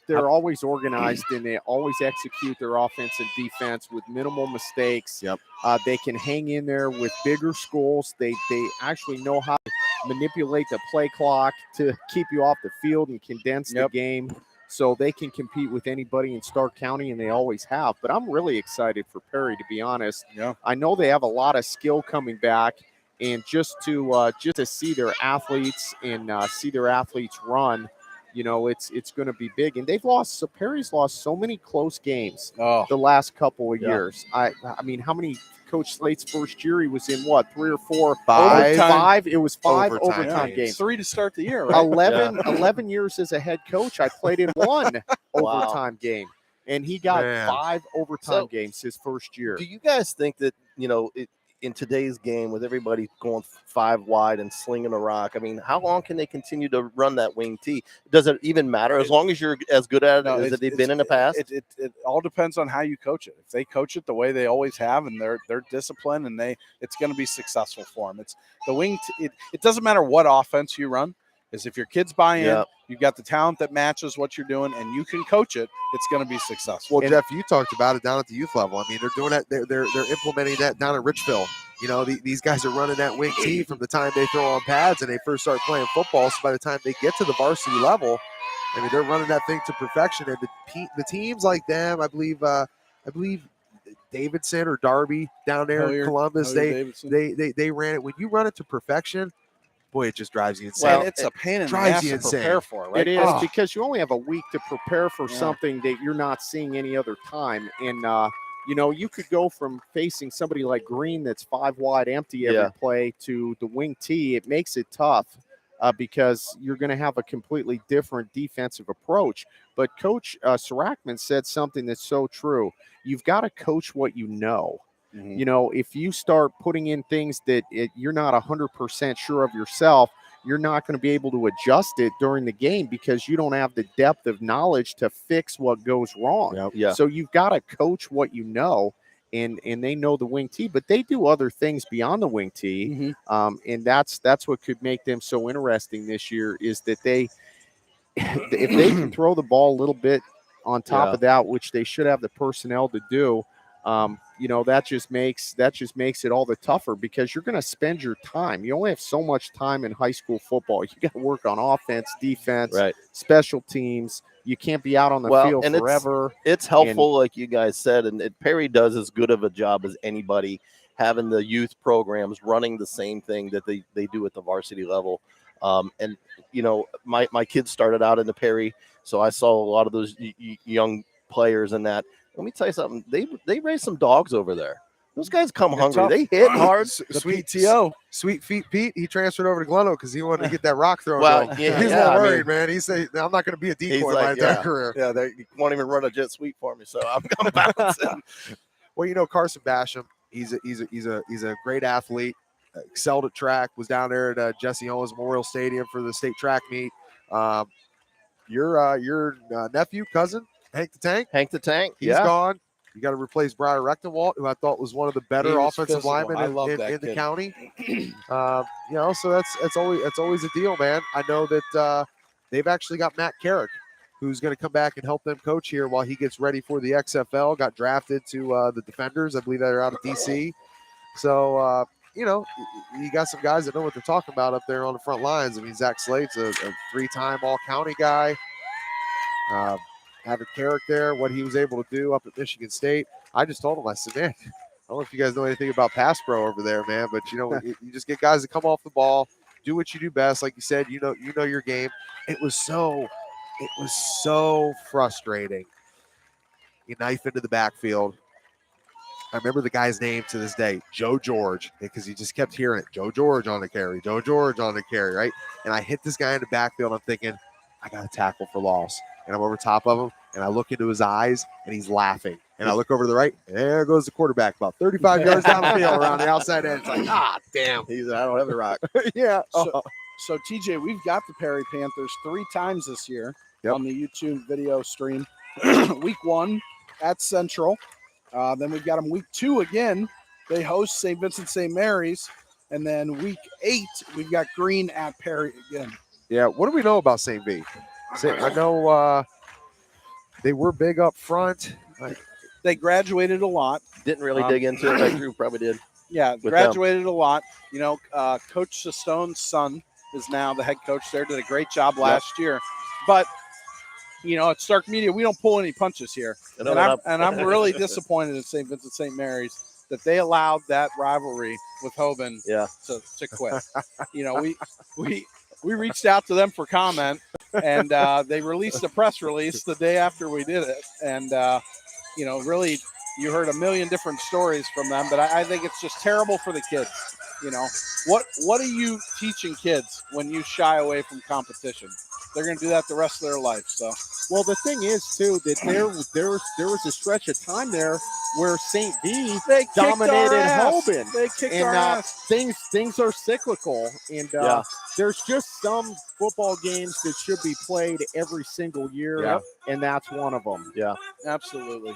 They're always organized, and they always execute their offense and defense with minimal mistakes. Yep. They can hang in there with bigger schools. They actually know how to manipulate the play clock to keep you off the field and condense the game, so they can compete with anybody in Stark County, and they always have. But I'm really excited for Perry, to be honest. Yeah. I know they have a lot of skill coming back, and just to see their athletes and see their athletes run, it's going to be big. And Perry's lost so many close games the last couple of years. I mean, how many Coach Slate's first year? He was in 3 or 4? 5. It was 5 overtime games. 3 to start the year, right? 11 years as a head coach. I played in 1 overtime game, and he got 5 overtime games his first year. Do you guys think that, in today's game, with everybody going 5 wide and slinging a rock, I mean, how long can they continue to run that wing tee? Does it even matter as long as you're as good at it as they've been in the past? It all depends on how you coach it. If they coach it the way they always have, and they're disciplined, and it's going to be successful for them. It's the wing. It doesn't matter what offense you run. Is if your kids buy in, you've got the talent that matches what you're doing, and you can coach it, it's going to be successful. Well, Jeff, you talked about it down at the youth level. I mean, they're doing that. They're implementing that down at Richville. These guys are running that wing tee from the time they throw on pads and they first start playing football. So by the time they get to the varsity level, I mean, they're running that thing to perfection. And the teams like them, I believe Davidson or Darby down there in Columbus. They ran it. When you run it to perfection, boy, it just drives you insane. Well, it's a pain in the ass to prepare for, right? It is because you only have a week to prepare for something that you're not seeing any other time. And, you could go from facing somebody like Green that's 5 wide empty every play to the wing tee. It makes it tough because you're going to have a completely different defensive approach. But Coach Sarachman said something that's so true. You've got to coach what you know. Mm-hmm. If you start putting in things that you're not 100% sure of yourself, you're not going to be able to adjust it during the game because you don't have the depth of knowledge to fix what goes wrong. Yep. Yeah. So you've got to coach what you know, and they know the wing tee, but they do other things beyond the wing tee. Mm-hmm. And that's what could make them so interesting this year is that if they can throw the ball a little bit on top of that, which they should have the personnel to do, that just makes it all the tougher because you're going to spend your time. You only have so much time in high school football. You got to work on offense, defense, special teams. You can't be out on the field forever. It's helpful, like you guys said, and Perry does as good of a job as anybody having the youth programs running the same thing that they do at the varsity level. And my kids started out in the Perry, so I saw a lot of those young players in that. Let me tell you something. They raise some dogs over there. Those guys come hungry. Tough. They hit hard. Sweet Feet Pete. He transferred over to Glen Oak because he wanted to get that rock thrown. He's not worried, man. He said, "I'm not going to be a decoy my entire career." Yeah, they won't even run a jet sweep for me, so I'm bouncing. Well, Carson Basham. He's a great athlete. Excelled at track. Was down there at Jesse Owens Memorial Stadium for the state track meet. Your nephew, cousin. Hank the Tank. He's gone. You got to replace Briar Rechtenwalt, who I thought was one of the better offensive linemen in the county. So that's always a deal, man. I know that they've actually got Matt Carrick, who's going to come back and help them coach here while he gets ready for the XFL. Got drafted to the Defenders. I believe they're out of DC. So, you got some guys that know what they're talking about up there on the front lines. I mean, Zach Slate's a 3-time all-county guy. Having Carrick there, what he was able to do up at Michigan State. I just told him, I said, man, I don't know if you guys know anything about pass pro over there, man, but you just get guys that come off the ball, do what you do best. Like you said, you know your game. It was so frustrating. You knife into the backfield. I remember the guy's name to this day, Joe George, because he just kept hearing it. Joe George on the carry, Joe George on the carry, right? And I hit this guy in the backfield. I'm thinking, I got to tackle for loss. And I'm over top of him, and I look into his eyes, and he's laughing. And I look over to the right, and there goes the quarterback about 35 yards down the field around the outside edge. It's like, damn. I don't have the rock. Yeah. So, TJ, we've got the Perry Panthers 3 times this year on the YouTube video stream. Week 1 at Central. Then we've got them week 2 again. They host St. Vincent St. Mary's. And then week 8, we've got Green at Perry again. Yeah, what do we know about St. V? I know they were big up front. They graduated a lot. Didn't really dig into it like Drew probably did. Yeah, graduated a lot. Coach Stone's son is now the head coach there. Did a great job last year. But, at Stark Media, we don't pull any punches here. And I'm really disappointed in St. Vincent St. Mary's that they allowed that rivalry with Hoban to quit. We reached out to them for comment, and they released a press release the day after we did it. And, really, you heard a million different stories from them, but I think it's just terrible for the kids. What are you teaching kids when you shy away from competition? They're going to do that the rest of their life. So, well, the thing is too that there was a stretch of time there where St. V dominated Hoban. They kicked our ass. Things are cyclical, and there's just some football games that should be played every single year, and that's one of them. Yeah, absolutely.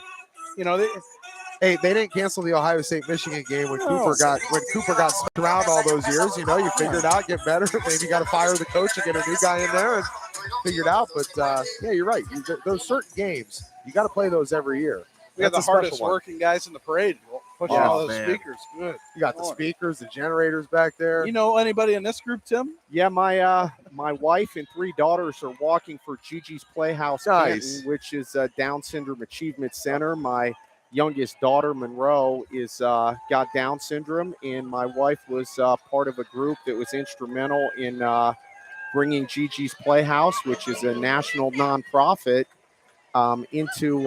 Hey, they didn't cancel the Ohio State Michigan game when Cooper got smacked around all those years. You figure it out, get better. Maybe you got to fire the coach and get a new guy in there and figure it out. But you're right. Those certain games you got to play those every year. We got the hardest working guys in the parade. Pushing all those speakers. Good. You got the speakers, the generators back there. You know anybody in this group, Tim? Yeah, my wife and 3 daughters are walking for Gigi's Playhouse, Canton, which is a Down Syndrome Achievement Center. My youngest daughter, Monroe, is got Down syndrome, and my wife was part of a group that was instrumental in bringing Gigi's Playhouse, which is a national nonprofit, into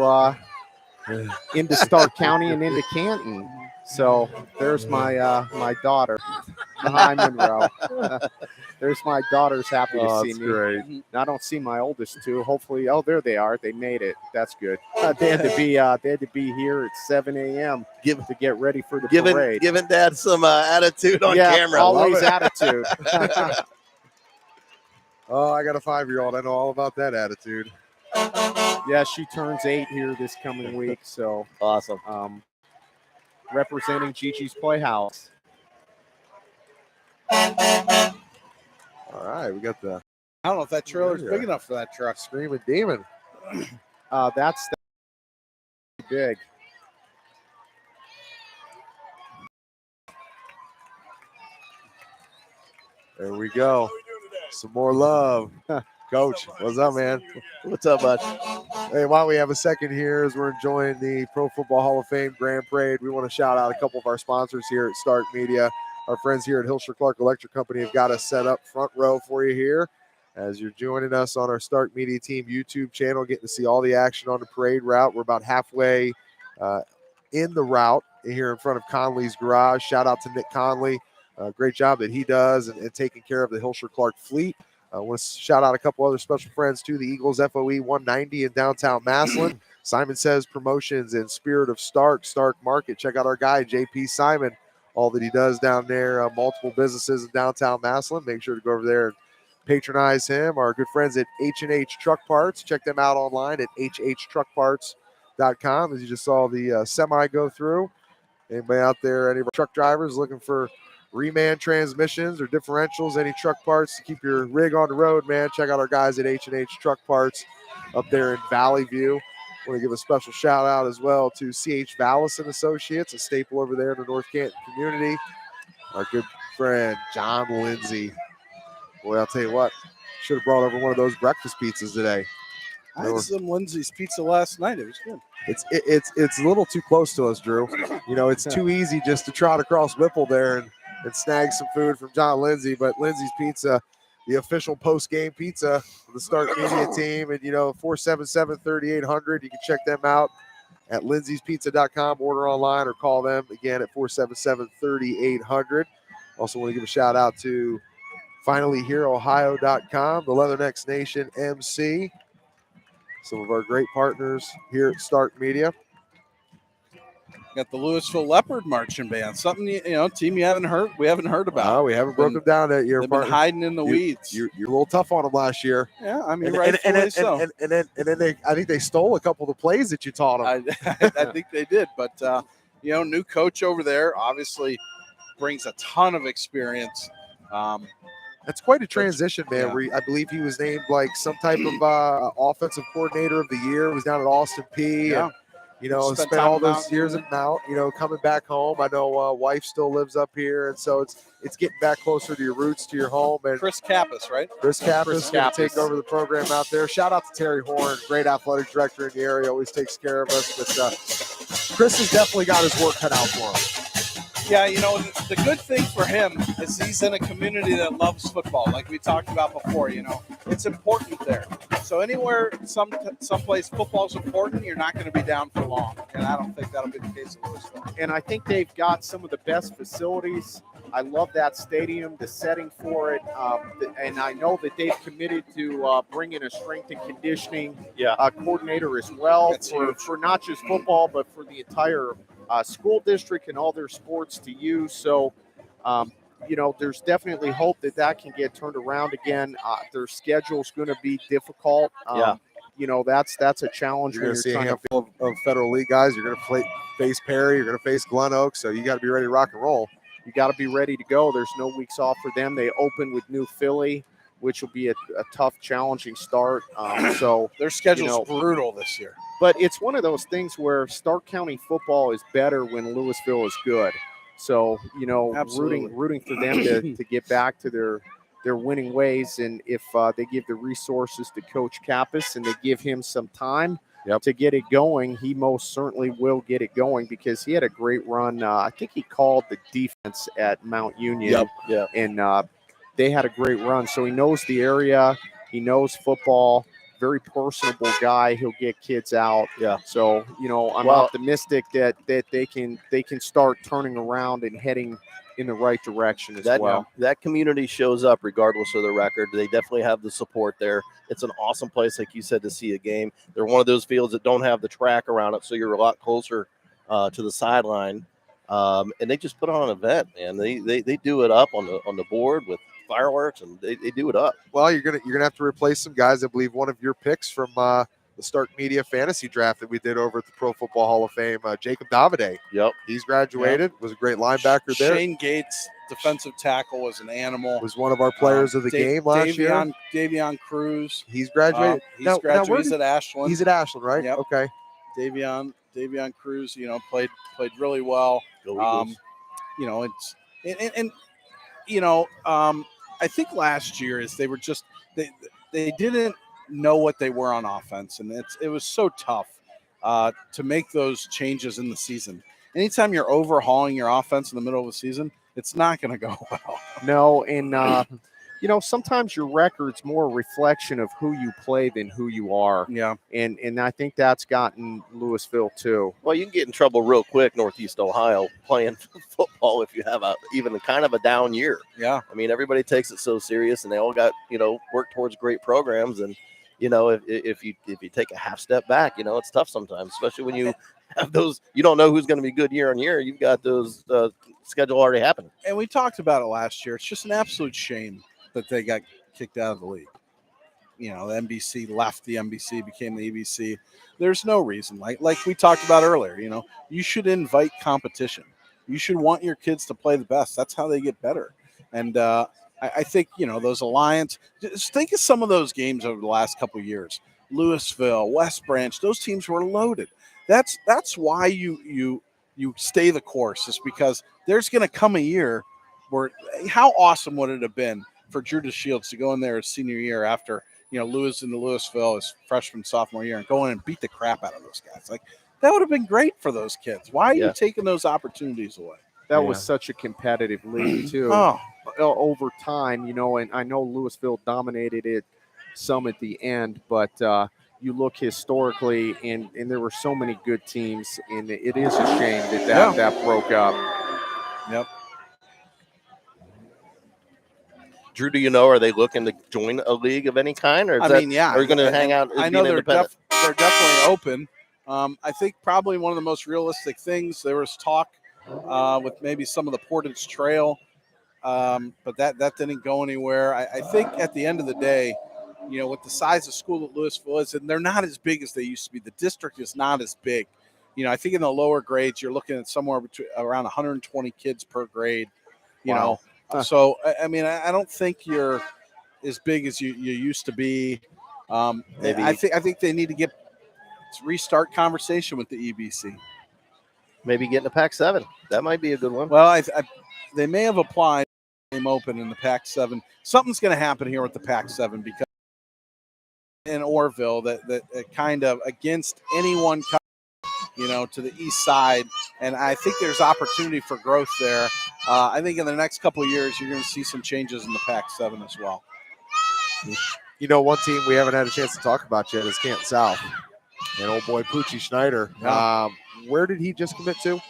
Stark County and into Canton. So there's my my daughter. Hi, Monroe. There's my daughter's happy to see that's me. great. And I don't see my oldest two. Hopefully, oh, there they are. They made it. That's good. They had to be here at 7 a.m. to get ready for the parade. Giving Dad some attitude on camera. Always attitude. Oh, I got a 5-year-old. I know all about that attitude. Yeah, she turns 8 here this coming week. So Awesome. Representing Gigi's Playhouse. All right, we got the I don't know if that trailer's big enough for that truck. Screaming Demon. That's big. There we go. Some more love. Coach, what's up, man? What's up, bud? Hey, while we have a second here as we're enjoying the Pro Football Hall of Fame Grand Parade, we want to shout out a couple of our sponsors here at Stark Media. Our friends here at Hilscher Clarke Electric Company have got us set up front row for you here as you're joining us on our Stark Media Team YouTube channel, getting to see all the action on the parade route. We're about halfway in the route here in front of Conleys Garage. Shout out to Nick Conley. Great job that he does and taking care of the Hilscher Clarke fleet. I want to shout out a couple other special friends too. The Eagles FOE 190 in downtown Massillon. Simon Says Promotions and Spirit of Stark Market. Check out our guy, JP Simon, all that he does down there. Multiple businesses in downtown Massillon. Make sure to go over there and patronize him. Our good friends at H&H Truck Parts. Check them out online at hhtruckparts.com. As you just saw the semi go through. Anybody out there, any of our truck drivers looking for reman transmissions or differentials, any truck parts to keep your rig on the road, man, check out our guys at H&H Truck Parts up there in Valley View. Want to give a special shout out as well to C.H. Vallis and Associates, a staple over there in the North Canton community. Our good friend John Lindsay. Boy, I'll tell you what, should have brought over one of those breakfast pizzas today. I had some Lindsay's pizza last night. It was good. It's a little too close to us, Drew. You know, it's too easy just to trot across Whipple there and snag some food from John Lindsay. But Lindsay's Pizza, the official post-game pizza of the Stark Media team. And, 477-3800. You can check them out at lindsays.pizza.com. Order online or call them again at 477-3800. Also want to give a shout out to finallyhereohio.com, the Leathernecks Nation MC. Some of our great partners here at Stark Media. Got the Louisville Leopard marching band. Something team we haven't heard about. We haven't broken down that year. They've been hiding in the weeds. You're a little tough on them last year. Yeah, I mean, and then I think they stole a couple of the plays that you taught them. I think they did, but new coach over there obviously brings a ton of experience. That's quite a transition, man. Yeah. Where I believe he was named like some type of offensive coordinator of the year. Was down at Austin P. Yeah. And, spent all those years at Mount, coming back home. I know wife still lives up here. And so it's getting back closer to your roots, to your home. And Chris Kappas, right? Chris Kappas going to take over the program out there. Shout out to Terry Horn, great athletic director in the area, always takes care of us. But Chris has definitely got his work cut out for him. Yeah, the good thing for him is he's in a community that loves football, like we talked about before. It's important there. So anywhere, someplace football's important, you're not going to be down for long. And I don't think that'll be the case in Louisville. And I think they've got some of the best facilities. I love that stadium, the setting for it. And I know that they've committed to bringing a strength and conditioning coordinator as well for not just football, but for the entire school district and all their sports to use. So, there's definitely hope that can get turned around again. Their schedule's going to be difficult. That's a challenge. You're going to see a handful of Federal League guys. You're going to face Perry. You're going to face Glen Oak. So you got to be ready to rock and roll. You got to be ready to go. There's no weeks off for them. They open with New Philly, which will be a tough, challenging start. So their schedule's brutal this year. But it's one of those things where Stark County football is better when Louisville is good. So, rooting for them to get back to their winning ways. And if they give the resources to Coach Kappas and they give him some time, to get it going, he most certainly will get it going because he had a great run. I think he called the defense at Mount Union. And they had a great run. So he knows the area. He knows football. Very personable guy. He'll get kids out. So, I'm optimistic that they can start turning around and heading in the right direction as well. That community shows up regardless of the record. They definitely have the support there. It's an awesome place, like you said, to see a game. They're one of those fields that don't have the track around it, so you're a lot closer to the sideline. And they just put on an event, man. They do it up on the board with fireworks, and they do it up. Well, you're gonna have to replace some guys. I believe one of your picks from the Stark Media fantasy draft that we did over at the Pro Football Hall of Fame, Jacob Davide. He's graduated. Was a great linebacker there. Shane Gates, defensive tackle, was an animal. Was one of our players of the game last year. Davion Cruz. He's graduated. He's graduated. He's at Ashland. He's at Ashland, right? Yep. Okay. Davion Cruz, played really well. I think last year they were just they didn't know what they were on offense, and it was so tough to make those changes in the season. Anytime you're overhauling your offense in the middle of the season, it's not going to go well. No, and sometimes your record's more a reflection of who you play than who you are. Yeah. And I think that's gotten Louisville too. Well, you can get in trouble real quick, Northeast Ohio, playing football if you have even kind of a down year. Yeah. I mean, everybody takes it so serious, and they all got, work towards great programs. And, if you take a half step back, it's tough sometimes, especially when you have those, you don't know who's going to be good year on year. You've got those schedule already happening. And we talked about it last year. It's just an absolute shame that they got kicked out of the league. The NBC left the NBC, became the ABC. There's no reason. Like we talked about earlier, you should invite competition. You should want your kids to play the best. That's how they get better. And I think, those Alliance, just think of some of those games over the last couple of years. Louisville, West Branch, those teams were loaded. That's why you stay the course, is because there's going to come a year where, how awesome would it have been for Drew DeShields to go in there his senior year after, losing to Louisville his freshman, sophomore year, and go in and beat the crap out of those guys. Like, that would have been great for those kids. Why are you taking those opportunities away? That was such a competitive league too. Over time, and I know Louisville dominated it some at the end, but you look historically, and there were so many good teams, and it is a shame that broke up. Yep. Drew, do are they looking to join a league of any kind, or are you going to hang out? I know they're definitely open. I think probably one of the most realistic things, there was talk with maybe some of the Portage Trail, but that didn't go anywhere. I think at the end of the day, with the size of school that Louisville is, and they're not as big as they used to be. The district is not as big. I think in the lower grades, you're looking at somewhere between around 120 kids per grade. So I mean, I don't think you're as big as you used to be. Maybe I think they need to restart conversation with the EBC. Maybe getting a Pac-7. That might be a good one. Well, they may have applied open in the Pac-7. Something's going to happen here with the Pac-7 because in Orville that kind of against anyone to the east side, and I think there's opportunity for growth there. I think in the next couple of years you're going to see some changes in the Pac-7 as well. One team we haven't had a chance to talk about yet is Canton South, and old boy Poochie Schneider. Where did he just commit to?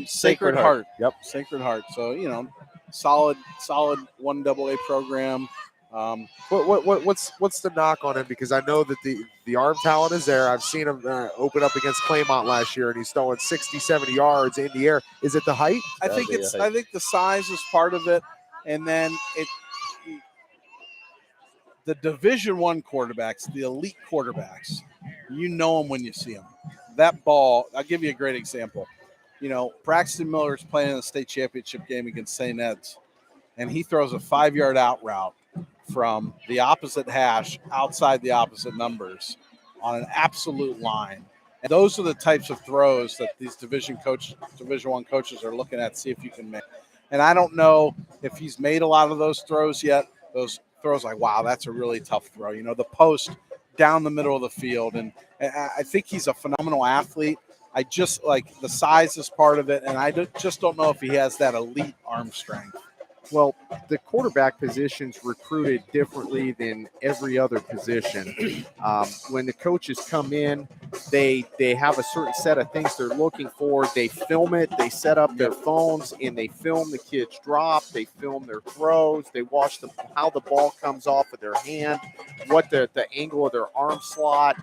Sacred Heart. Yep, Sacred Heart. So solid 1AA program. What's the knock on him? Because I know that the arm talent is there. I've seen him open up against Claymont last year, and he's throwing 60, 70 yards in the air. Is it the height? I think the size is part of it, and then the Division I quarterbacks, the elite quarterbacks, them when you see them. That ball, I'll give you a great example. Braxton Miller is playing in the state championship game against St. Ed's, and he throws a 5-yard out route from the opposite hash outside the opposite numbers on an absolute line. And those are the types of throws that these Division I coaches are looking at, see if you can make. And I don't know if he's made a lot of those throws yet. Those throws like, wow, that's a really tough throw. The post down the middle of the field. And I think he's a phenomenal athlete. I just like the size is part of it, and I just don't know if he has that elite arm strength. Well, the quarterback position's recruited differently than every other position. When the coaches come in, they have a certain set of things they're looking for. They film it. They set up their phones, and they film the kids drop. They film their throws. They watch how the ball comes off of their hand, what the angle of their arm slot.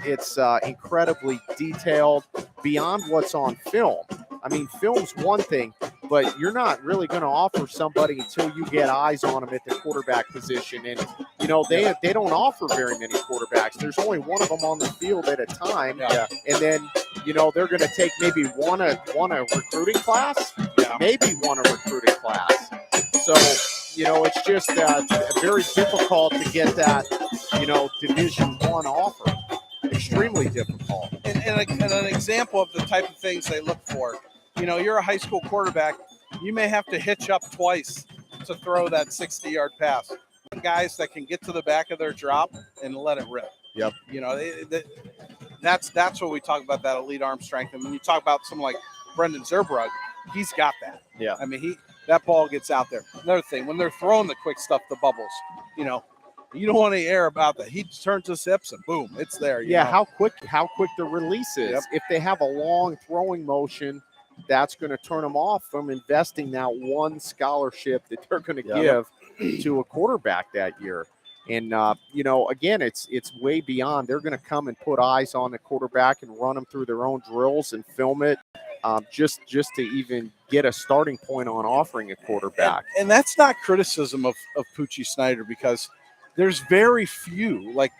It's incredibly detailed beyond what's on film. I mean, film's one thing, but you're not really going to offer somebody until you get eyes on them at the quarterback position. And, they don't offer very many quarterbacks. There's only one of them on the field at a time. Yeah. And then, they're going to take maybe one a recruiting class, maybe one a recruiting class. So, it's just very difficult to get that, Division I offer. Extremely difficult. And an example of the type of things they look for. You're a high school quarterback. You may have to hitch up twice to throw that 60-yard pass. Guys that can get to the back of their drop and let it rip. Yep. That's what we talk about, that elite arm strength. And when you talk about someone like Brendan Zerbrug, he's got that. Yeah. I mean, that ball gets out there. Another thing, when they're throwing the quick stuff, the bubbles, you don't want any air about that. He turns his hips and boom, it's there. You know? How quick the release is. Yep. If they have a long throwing motion, that's going to turn them off from investing that one scholarship that they're going to give to a quarterback that year. And, again, it's way beyond. They're going to come and put eyes on the quarterback and run them through their own drills and film it just to even get a starting point on offering a quarterback. And that's not criticism of Poochie Snyder, because there's very few, like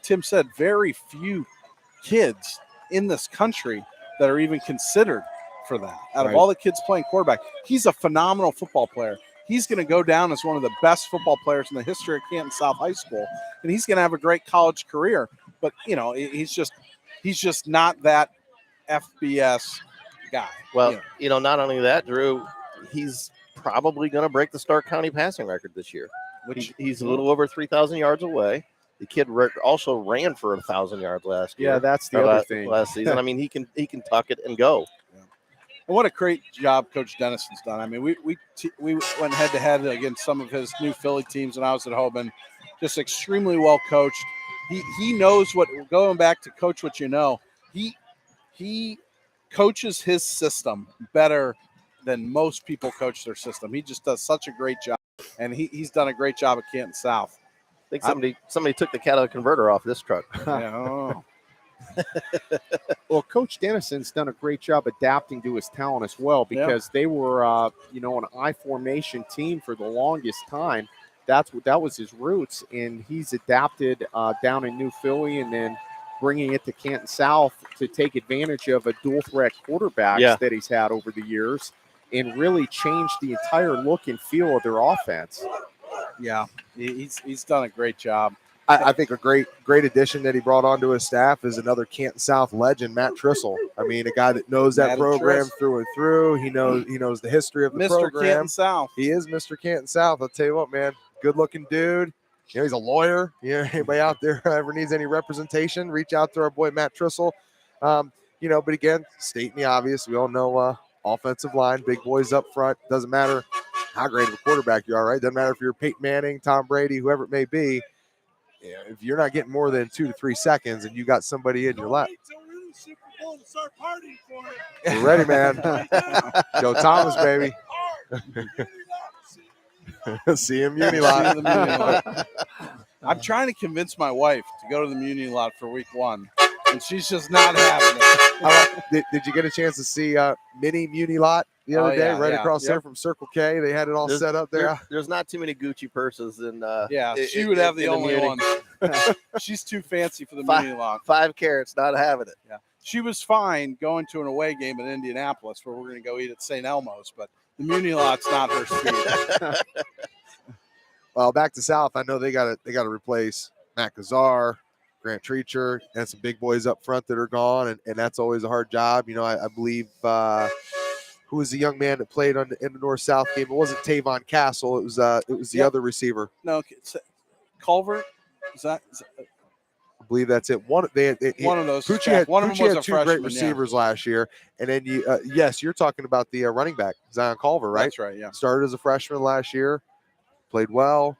Tim said, very few kids in this country that are even considered for that. Out of all the kids playing quarterback, he's a phenomenal football player. He's going to go down as one of the best football players in the history of Canton South High School, and he's going to have a great college career. But he's just not that FBS guy. Well, not only that, Drew, he's probably going to break the Stark County passing record this year. He's a little over 3,000 yards away. The kid also ran for 1,000 yards last year. Yeah, that's the other thing. Last season. I mean, he can tuck it and go. And what a great job Coach Dennison's done. I mean, we went head-to-head against some of his new Philly teams when I was at Hoban. Just extremely well coached. He knows what, going back to coach what you know, he coaches his system better than most people coach their system. He just does such a great job, and he's done a great job at Canton South. I think somebody took the catalytic converter off this truck. Well, Coach Dennison's done a great job adapting to his talent as well, because they were, an I formation team for the longest time. That was his roots, and he's adapted down in New Philly, and then bringing it to Canton South to take advantage of a dual threat quarterback that he's had over the years, and really changed the entire look and feel of their offense. Yeah, he's done a great job. I think a great addition that he brought onto his staff is another Canton South legend, Matt Trissel. I mean, a guy that knows that program through and through. He knows the history of the program. Mr. Canton South. He is Mr. Canton South. I'll tell you what, man, good looking dude. He's a lawyer. Anybody out there ever needs any representation, reach out to our boy Matt Trissel. But again, stating the obvious, we all know offensive line, big boys up front. Doesn't matter how great of a quarterback you are, right? Doesn't matter if you're Peyton Manning, Tom Brady, whoever it may be. If you're not getting more than 2 to 3 seconds and you got somebody in your lap. We're ready, man. Joe Thomas, baby. See him Muni lot. I'm trying to convince my wife to go to the Muni lot for week 1, and she's just not having it. Did you get a chance to see mini Muni lot the other day, across there from Circle K? They had it all set up there. There's not too many Gucci purses, and she would have the only one. She's too fancy for the Muni lot. 5 carats, not having it. Yeah, she was fine going to an away game in Indianapolis where we're going to go eat at St. Elmo's, but the Muni lot's not her speed. Well, back to South, I know they got to replace Matt Kazar, Grant Treacher, and some big boys up front that are gone, and that's always a hard job. I believe who was the young man that played in the North-South game? It wasn't Tavon Castle. It was the other receiver. No, Culver. I believe that's it. One of those. One of them was a two great freshman, receivers last year, and then yes, you're talking about the running back Zion Culver, right? That's right. Yeah. Started as a freshman last year, played well.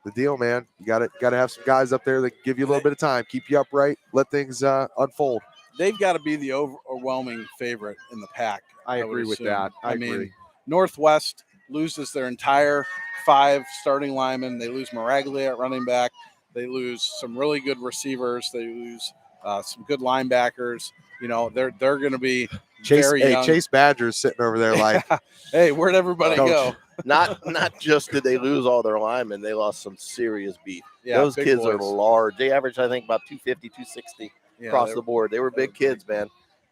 The deal, man. You got to have some guys up there that give you a little bit of time, keep you upright, let things unfold. They've got to be the overwhelming favorite in the pack. I agree with that. I agree. mean, Northwest loses their entire 5 starting linemen. They lose Maraglia at running back. They lose some really good receivers. They lose some good linebackers. You know, they're going to be very young. Chase Badger's sitting over there like, hey, where'd everybody go? Not just did they lose all their linemen, they lost some serious beef. Yeah, those kids boys. are large. They average, I think, about 250, 260 across the board. They were big kids, man.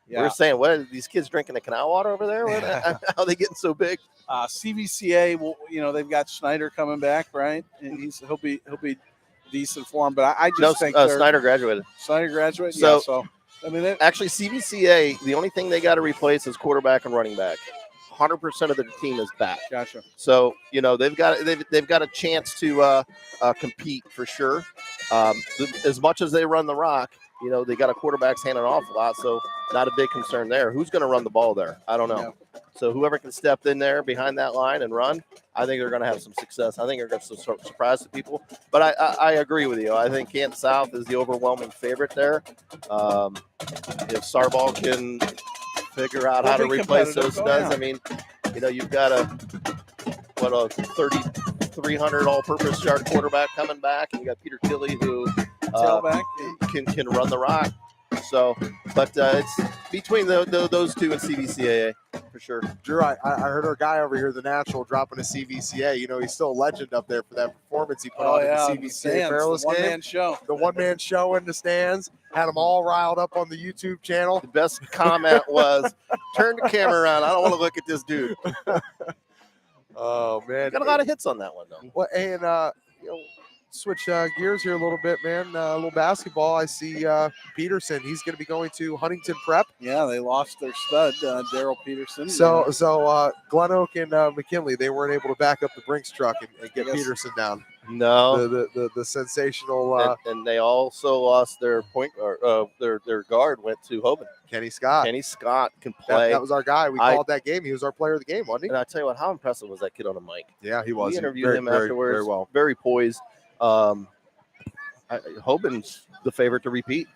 Yeah. We were saying, what are these kids drinking the canal water over there? How are they getting so big? CVCA, well, they've got Schneider coming back, right? And he'll be decent for him. But I just think Snyder graduated. Snyder graduated. So I mean, actually, CVCA, the only thing they got to replace is quarterback and running back. 100% of the team is back. Gotcha. So they've got a chance to compete for sure. As much as they run the rock, they got a quarterback's handing off a lot, so not a big concern there. Who's going to run the ball there? I don't know. Yeah. So whoever can step in there behind that line and run, I think they're going to have some success. I think they're going to surprise the people. But I agree with you. I think Canton South is the overwhelming favorite there. If Sarball can figure out how to replace those studs, I mean, you've got a 3,300 all-purpose yard quarterback coming back, and you got Peter Tilley who can run the rock. So, but it's between those two and CVCAA for sure. Drew, I heard our guy over here, the Natural, dropping a CVCA. He's still a legend up there for that performance he put on in the CVCA Fairless game. One-man show. The one-man show in the stands. Had them all riled up on the YouTube channel. The best comment was, turn the camera around. I don't want to look at this dude. Oh, man. Got a lot of hits on that one, though. Well, and, switch gears here a little bit, man. A little basketball. I see Peterson. He's going to be going to Huntington Prep. Yeah, they lost their stud, Daryl Peterson. So Glen Oak and McKinley, they weren't able to back up the Brinks truck and get Peterson down. No, the sensational. And they also lost their point, or their guard went to Hoban. Kenny Scott. Kenny Scott can play. That was our guy. We called that game. He was our player of the game, wasn't he? And I tell you what, how impressive was that kid on the mic? Yeah, he was. We interviewed him afterwards. Very well. Very poised. Hoban's the favorite to repeat.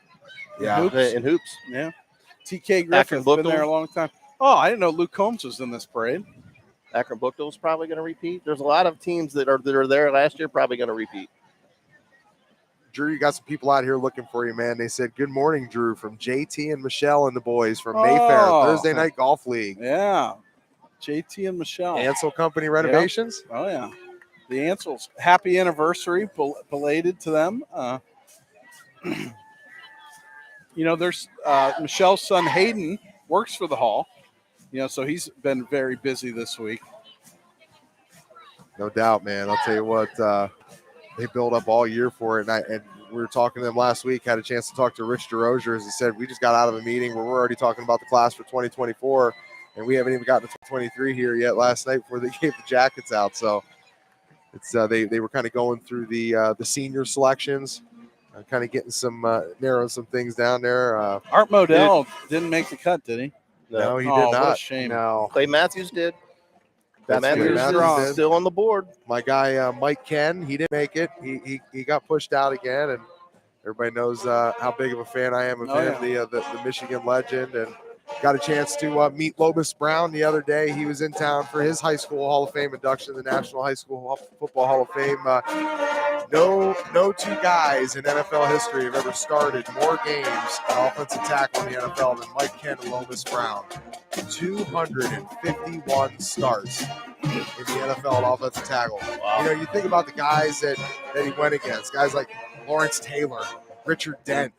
Yeah, in hoops. Yeah. TK Griffin been there a long time. Oh, I didn't know Luke Combs was in this parade. Akron Bookdale's probably going to repeat. There's a lot of teams that are there last year probably going to repeat. Drew, you got some people out here looking for you, man. They said, good morning, Drew, from JT and Michelle and the boys from Mayfair Thursday Night Golf League. Yeah. JT and Michelle. Ansel Company Renovations. Yep. Oh, yeah. The Ansels. Happy anniversary belated to them. There's Michelle's son, Hayden, works for the Hall. So he's been very busy this week. No doubt, man. I'll tell you what, they built up all year for it. And we were talking to them last week, had a chance to talk to Rich DeRozier, as he said, we just got out of a meeting where we're already talking about the class for 2024, and we haven't even gotten to 2023 here yet last night before they gave the jackets out. So it's they were kind of going through the senior selections, kind of getting some narrowing some things down there. Art Modell didn't make the cut, did he? No, he did not. not. What a shame. No. Clay Matthews did. Clay Matthews is still on the board. My guy Mike Ken, he didn't make it. He got pushed out again, and everybody knows how big of a fan I am of him, the Michigan legend, and got a chance to meet Lobus Brown the other day. He was in town for his high school Hall of Fame induction, the National High School Football Hall of Fame. No two guys in NFL history have ever started more games at offensive tackle in the NFL than Mike Ken and Lobus Brown. 251 starts in the NFL at offensive tackle. Wow. You think about the guys that he went against, guys like Lawrence Taylor, Richard Dent,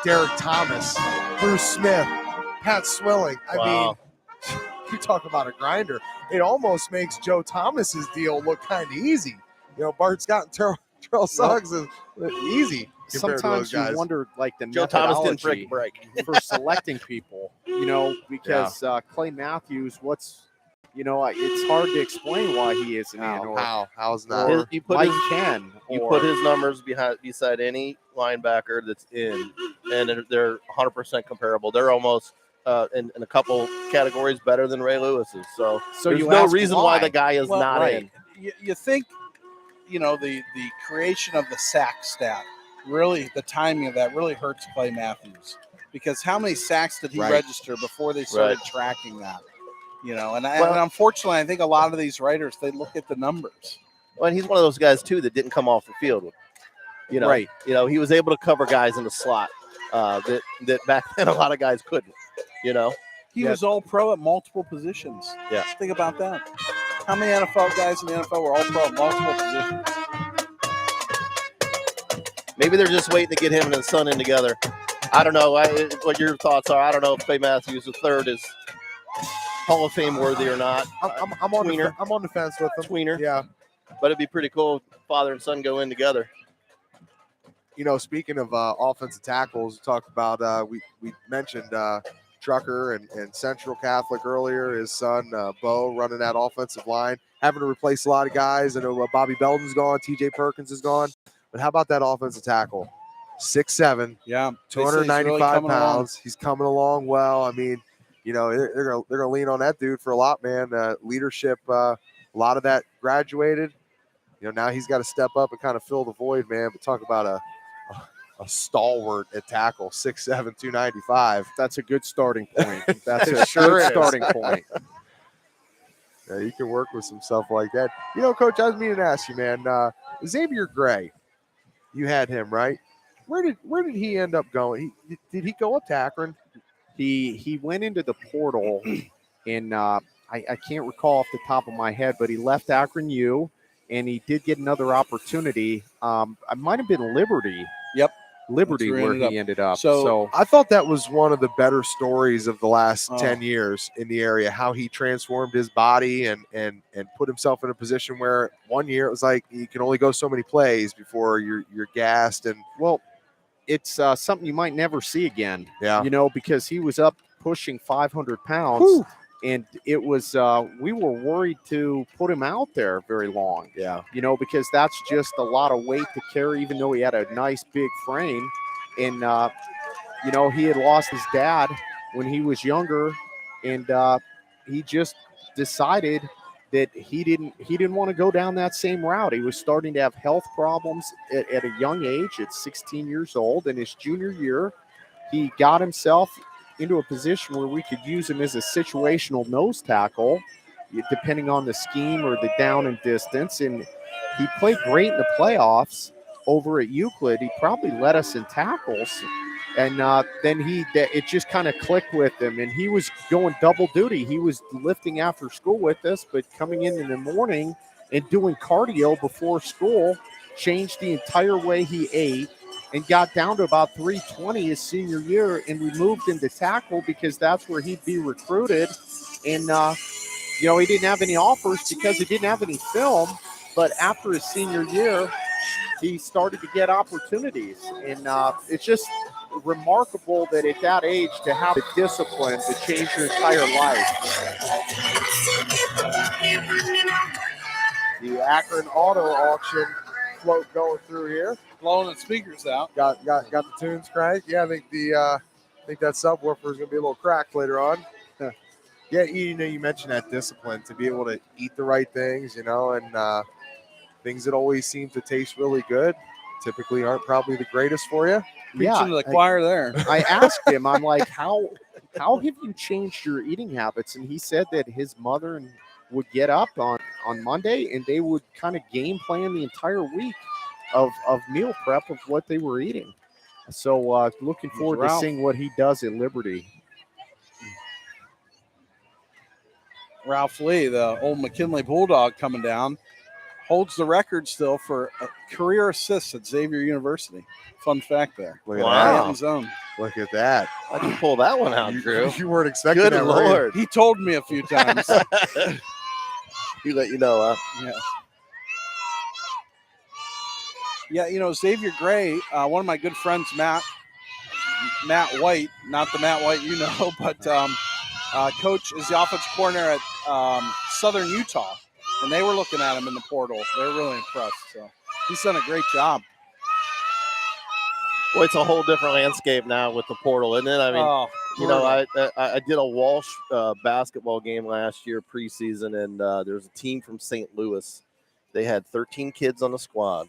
Derek Thomas, Bruce Smith, Pat Swilling. I mean, you talk about a grinder. It almost makes Joe Thomas's deal look kind of easy. Bart Scott and Terrell Suggs is easy. Sometimes you wonder, like, the Joe Thomas didn't break for selecting people, because Clay Matthews, what's it's hard to explain why he isn't in. Or How's that? or You put Mike his- Ken. You or- put his numbers beside any linebacker that's in, and they're 100% comparable. They're almost in a couple categories better than Ray Lewis's. So there's you no ask reason why the guy is Well, not right. in. You think, the creation of the sack stat, really, the timing of that really hurts Clay Matthews, because how many sacks did he Right. register before they started Right. tracking that? And Well- unfortunately, I think a lot of these writers, they look at the numbers. Well, and he's one of those guys too that didn't come off the field. Right. He was able to cover guys in the slot that back then a lot of guys couldn't. He Yeah. was all pro at multiple positions. Yeah. Think about that. How many NFL guys in the NFL were all pro at multiple positions? Maybe they're just waiting to get him and his son in together. I don't know what your thoughts are. I don't know if Clay Matthews III is Hall of Fame worthy or not. I'm on Tweener. I'm on the fence with him. Tweener. Yeah. But it'd be pretty cool if father and son go in together. Speaking of offensive tackles, we talked about we mentioned Trucker and Central Catholic earlier. His son Bo running that offensive line, having to replace a lot of guys. I know Bobby Belden's gone, TJ Perkins is gone, but how about that offensive tackle? 6'7", Yeah. 295 pounds. He's coming along well. I mean, they're gonna lean on that dude for a lot, man. Leadership, a lot of that graduated. Now he's got to step up and kind of fill the void, man. But talk about a stalwart at tackle, 6'7", 295. That's a good starting point. That's It a sure good is. starting point. Yeah, you can work with some stuff like that. Coach, I was meaning to ask you, man. Xavier Gray, you had him, right? Where did he end up going? Did he go up to Akron? He went into the portal, and I can't recall off the top of my head, but he left Akron U, and he did get another opportunity. I might have been Liberty. Yep. Liberty, That's where where he ended up. So- I thought that was one of the better stories of the last Oh. 10 years in the area, how he transformed his body and put himself in a position where one year it was like you can only go so many plays before you're gassed. And well, it's something you might never see again. yeah, Because he was up pushing 500 pounds. Whew. And it was, we were worried to put him out there very long. yeah. Because that's just a lot of weight to carry, even though he had a nice big frame. And, he had lost his dad when he was younger, and he just decided that he didn't want to go down that same route. He was starting to have health problems at a young age, at 16 years old. In his junior year, he got himself into a position where we could use him as a situational nose tackle, depending on the scheme or the down and distance. And he played great in the playoffs over at Euclid. He probably led us in tackles. And then it just kind of clicked with him, and he was going double duty. He was lifting after school with us, but coming in the morning and doing cardio before school changed the entire way he ate, and got down to about 320 his senior year, and we moved him to tackle because that's where he'd be recruited. And, he didn't have any offers because he didn't have any film. But after his senior year, he started to get opportunities. And it's just remarkable that at that age to have the discipline to change your entire life. The Akron Auto Auction float going through here. Blowing the speakers out. Got the tunes cranked. Yeah, I think that subwoofer is going to be a little cracked later on. Yeah, you mentioned that discipline to be able to eat the right things, and things that always seem to taste really good typically aren't probably the greatest for you. Preaching to the choir there. I asked him, I'm like, how have you changed your eating habits? And he said that his mother would get up on Monday, and they would kind of game plan the entire week of meal prep of what they were eating. So looking forward to seeing what he does at Liberty. Ralph Lee, the old McKinley Bulldog, coming down, holds the record still for career assists at Xavier University. Fun fact there. Look at Wow. Canton's own. Look at that. How'd you pull that one out, Drew? You weren't expecting Good that, were you? Lord. He told me a few times. He let you know, huh? Yeah, Xavier Gray, one of my good friends, Matt White, not the Matt White you know, but coach is the offensive coordinator at Southern Utah, and they were looking at him in the portal. They're really impressed. So he's done a great job. Well, it's a whole different landscape now with the portal, isn't it? I mean, you know, I did a Walsh basketball game last year preseason, and there was a team from St. Louis. They had 13 kids on the squad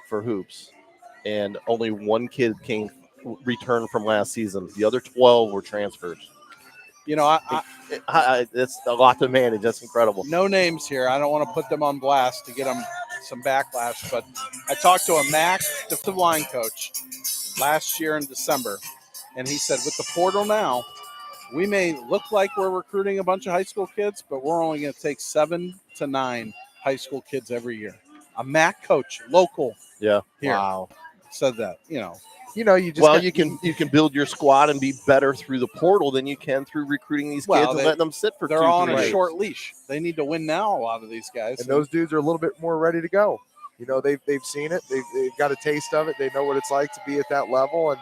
for hoops, and only one kid returned from last season. The other 12 were transfers. You know, It's a lot to manage. That's incredible. No names here. I don't want to put them on blast to get them some backlash, but I talked to a MAC defensive line coach last year in December, and he said, with the portal now, we may look like we're recruiting a bunch of high school kids, but we're only going to take 7 to 9 high school kids every year. A MAC coach, local. Yeah. Here. Wow. Said that, you know, you just you can build your squad and be better through the portal than you can through recruiting these kids and letting them sit for 2 they're on a years. short leash. They need to win now, a lot of these guys. And those dudes are a little bit more ready to go. You know, they've seen it. They've got a taste of it. They know what it's like to be at that level. And,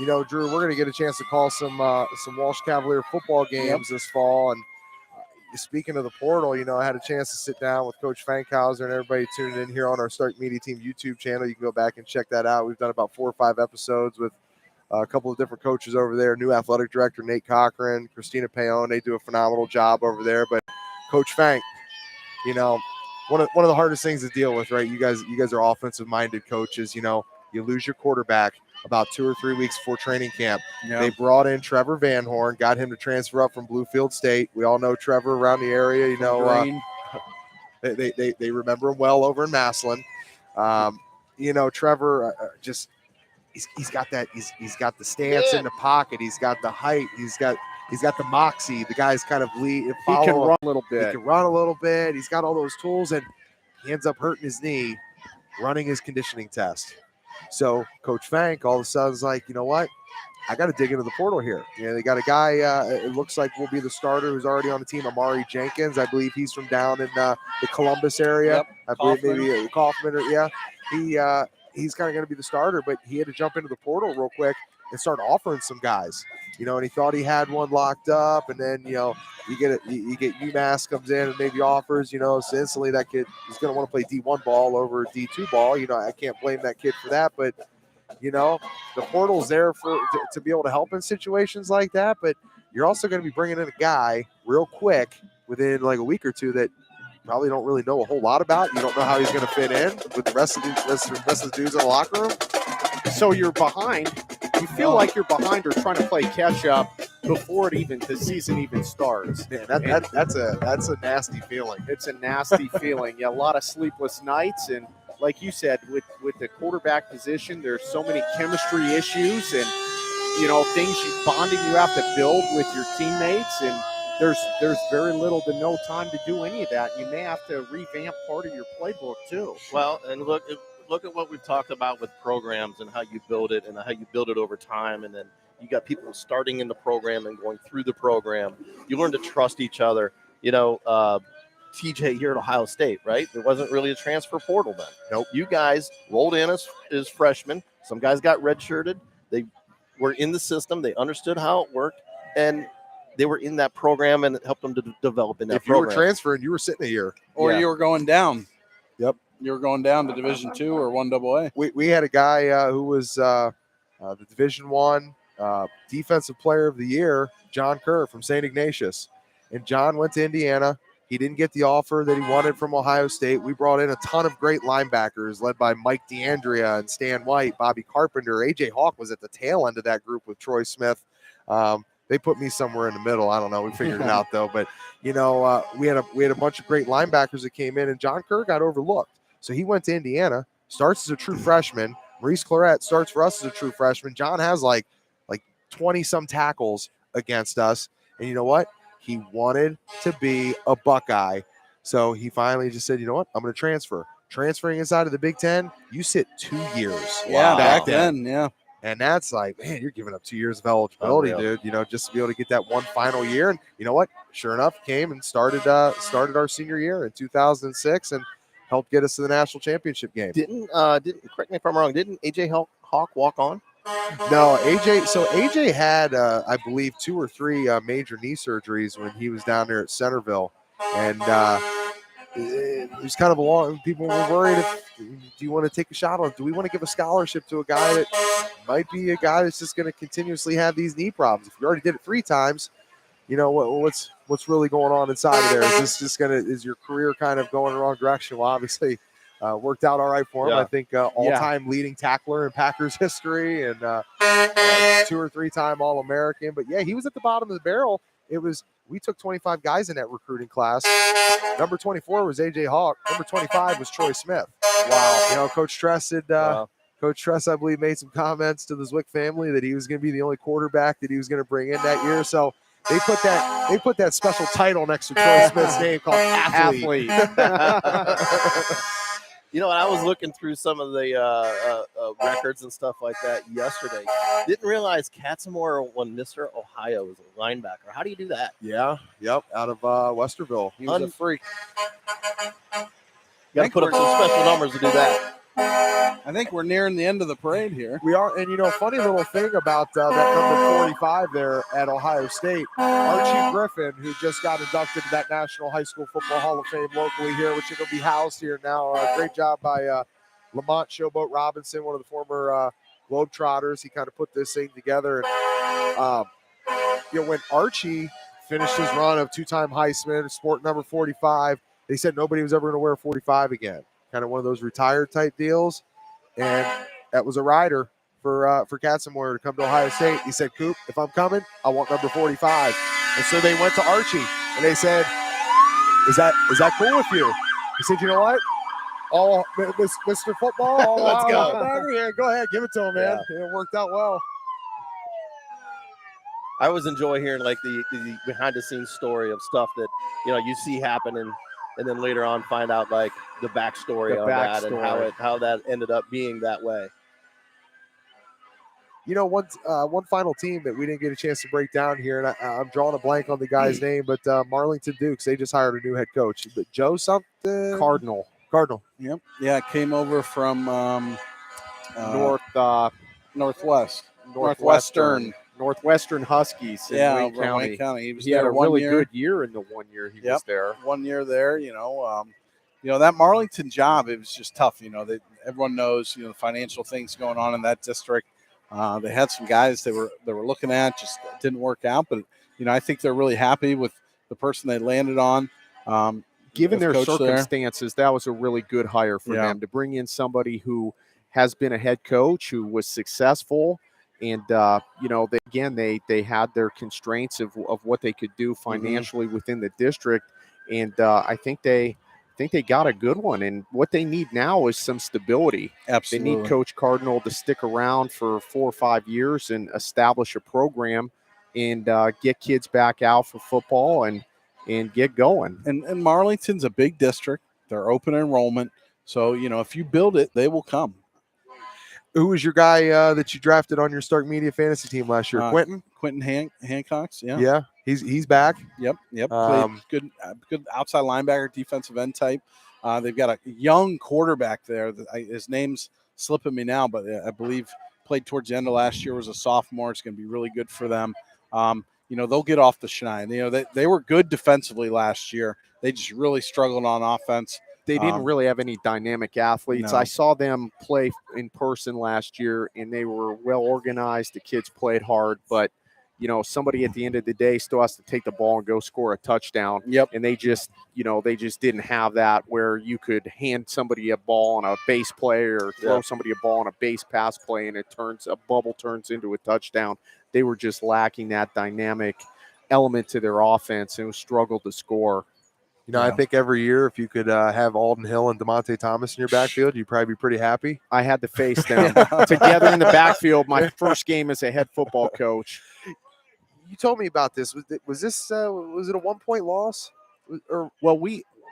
you know, Drew, we're going to get a chance to call some Walsh Cavalier football games this fall. And speaking of the portal, you know, I had a chance to sit down with Coach Fankhauser and everybody tuning in here on our Stark Media Team YouTube channel. You can go back and check that out. We've done about 4 or 5 episodes with a couple of different coaches over there. New athletic director Nate Cochran, Christina Payon. They do a phenomenal job over there. But Coach Fank, you know, one of the hardest things to deal with, right? You guys are offensive-minded coaches. You know, you lose your quarterback about 2 or 3 weeks before training camp. Yeah. They brought in Trevor Van Horn, got him to transfer up from Bluefield State. We all know Trevor around the area. You know, they remember him well over in Massillon. You know, Trevor just he's got that. He's got the stance in the pocket. He's got the height. He's got the moxie. The guy's kind of lead. He can run a little bit. He can run a little bit. He's got all those tools, and he ends up hurting his knee running his conditioning test. So Coach Fank all of a sudden is like, you know what? I got to dig into the portal here. You know, they got a guy, it looks like will be the starter who's already on the team, Amari Jenkins. I believe he's from down in the Columbus area. Yep. I believe maybe Kaufman. He's kind of going to be the starter, but he had to jump into the portal real quick and start offering some guys. You know, and he thought he had one locked up, and then, you know, you get UMass comes in and maybe offers, you know, so instantly that kid is going to want to play D1 ball over D2 ball. You know, I can't blame that kid for that, but, you know, the portal's there to be able to help in situations like that, but you're also going to be bringing in a guy real quick within like a week or two that you probably don't really know a whole lot about. You don't know how he's going to fit in with the rest of the dudes in the locker room. So you're behind. You feel like you're behind or trying to play catch up before the season even starts. Man, that's a nasty feeling. It's a nasty feeling. Yeah, a lot of sleepless nights, and like you said, with the quarterback position, there's so many chemistry issues and, you know, bonding you have to build with your teammates, and there's very little to no time to do any of that. You may have to revamp part of your playbook too. Well, and look at what we've talked about with programs and how you build it and how you build it over time. And then you got people starting in the program and going through the program. You learn to trust each other. You know, TJ here at Ohio State, right? There wasn't really a transfer portal then. Nope. You guys rolled in as freshmen. Some guys got redshirted. They were in the system. They understood how it worked. And they were in that program, and it helped them to develop in that program. If you were transferring, you were sitting a year. Or you were going down. Yep. You were going down to Division II or 1AA. We had a guy who was the Division I Defensive Player of the Year, John Kerr from St. Ignatius. And John went to Indiana. He didn't get the offer that he wanted from Ohio State. We brought in a ton of great linebackers led by Mike DeAndrea and Stan White, Bobby Carpenter. A.J. Hawk was at the tail end of that group with Troy Smith. They put me somewhere in the middle. I don't know. We figured it out, though. But, you know, we had a bunch of great linebackers that came in, and John Kerr got overlooked. So he went to Indiana, starts as a true freshman. Maurice Clarke starts for us as a true freshman. John has like 20-some tackles against us. And you know what? He wanted to be a Buckeye. So he finally just said, you know what? I'm going to transfer. Transferring inside of the Big Ten, you sit 2 years. Yeah, back then, yeah. And that's like, man, you're giving up 2 years of eligibility, dude, you know, just to be able to get that one final year. And you know what? Sure enough, came and started our senior year in 2006 and helped get us to the national championship game. Didn't correct me if I'm wrong, didn't A.J. Hawk walk on? No, AJ had, I believe, 2 or 3 major knee surgeries when he was down there at Centerville. And it was kind of a long. People were worried. Do you want to take a shot on? Do we want to give a scholarship to a guy that might be a guy that's just going to continuously have these knee problems? If you already did it 3 times, you know what's really going on inside of there? Is this just is your career kind of going the wrong direction? Well, obviously, worked out all right for him. Yeah. I think all-time leading tackler in Packers history, and 2 or 3 time All-American. But yeah, he was at the bottom of the barrel. We took 25 guys in that recruiting class. Number 24 was AJ Hawk. Number 25 was Troy Smith. Wow. You know, Coach Tress had. Coach Tress, I believe, made some comments to the Zwick family that he was going to be the only quarterback that he was going to bring in that year. So they put that special title next to Troy Smith's name called athlete. You know, I was looking through some of the records and stuff like that yesterday. Didn't realize Katzenmoyer won Mr. Ohio as a linebacker. How do you do that? Yeah, yep, out of Westerville. He was a freak. You got to put up some special numbers to do that. I think we're nearing the end of the parade here. We are, and you know, funny little thing about that number 45 there at Ohio State, Archie Griffin, who just got inducted to that National High School Football Hall of Fame locally here, which will be housed here now. Great job by Lamont Showboat Robinson, one of the former Globetrotters. He kind of put this thing together. And, you know, when Archie finished his run of 2-time Heisman, sport number 45, they said nobody was ever going to wear 45 again. Kind of one of those retired type deals. And that was a rider for Katzenmoyer to come to Ohio State. He said, Coop, if I'm coming, I want number 45. And so they went to Archie and they said, is that cool with you? He said, you know what? Mr. Football, Let's go. Yeah, go ahead, give it to him, man. Yeah. It worked out well. I always enjoy hearing like the behind the scenes story of stuff that, you know, you see happen and then later on find out like the backstory of that and how that ended up being that way. You know, one final team that we didn't get a chance to break down here, and I'm drawing a blank on the guy's name, but Marlington Dukes, they just hired a new head coach. But Joe something? Cardinal. Yep. Yeah, came over from Northwestern Huskies in Wayne County. Wayne County. He had a really good year in the 1 year he was there. 1 year there, you know, that Marlington job, it was just tough. You know, everyone knows, you know, the financial things going on in that district. They had some guys they were looking at, just didn't work out. But, you know, I think they're really happy with the person they landed on. Given their circumstances, that was a really good hire for them to bring in somebody who has been a head coach, who was successful. And, you know, they had their constraints of what they could do financially within the district. And I think they got a good one. And what they need now is some stability. Absolutely. They need Coach Cardinal to stick around for 4 or 5 years and establish a program and get kids back out for football and get going. And Marlington's a big district. They're open enrollment. So, you know, if you build it, they will come. Who was your guy that you drafted on your Stark Media fantasy team last year? Quentin Hancock's. Yeah, he's back. Yep. Played good outside linebacker, defensive end type. They've got a young quarterback there. His name's slipping me now, but I believe played towards the end of last year, was a sophomore. It's going to be really good for them. You know, they'll get off the schneid. You know, they were good defensively last year. They just really struggled on offense. They didn't really have any dynamic athletes. No. I saw them play in person last year, and they were well organized. The kids played hard, but, you know, somebody at the end of the day still has to take the ball and go score a touchdown. Yep. And they just didn't have that where you could hand somebody a ball on a base play or throw somebody a ball on a base pass play, and a bubble turns into a touchdown. They were just lacking that dynamic element to their offense and struggled to score. You know, I think every year if you could have Alden Hill and DeMonte Thomas in your backfield, you'd probably be pretty happy. I had to face them together in the backfield my first game as a head football coach. You told me about this. Was it a 1-point loss?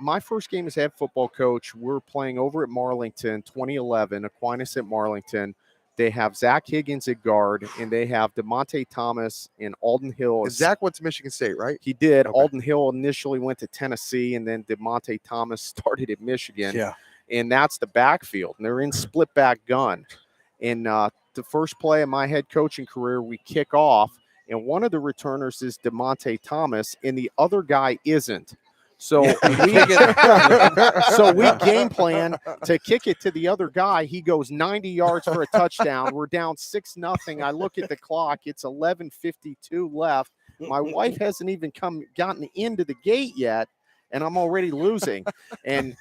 My first game as head football coach, we're playing over at Marlington, 2011, Aquinas at Marlington. They have Zach Higgins at guard, and they have DeMonte Thomas and Alden Hill. And Zach went to Michigan State, right? He did. Okay. Alden Hill initially went to Tennessee, and then DeMonte Thomas started at Michigan. Yeah. And that's the backfield. And they're in split back gun. And the first play of my head coaching career, we kick off, and one of the returners is DeMonte Thomas, and the other guy isn't. So we game plan to kick it to the other guy. He goes 90 yards for a touchdown. We're down 6-0. I look at the clock. It's 11:52 left. My wife hasn't even gotten into the gate yet, and I'm already losing. And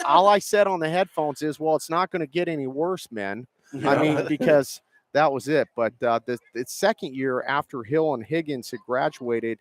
all I said on the headphones is, well, it's not going to get any worse, men. I mean, because that was it. But the second year after Hill and Higgins had graduated,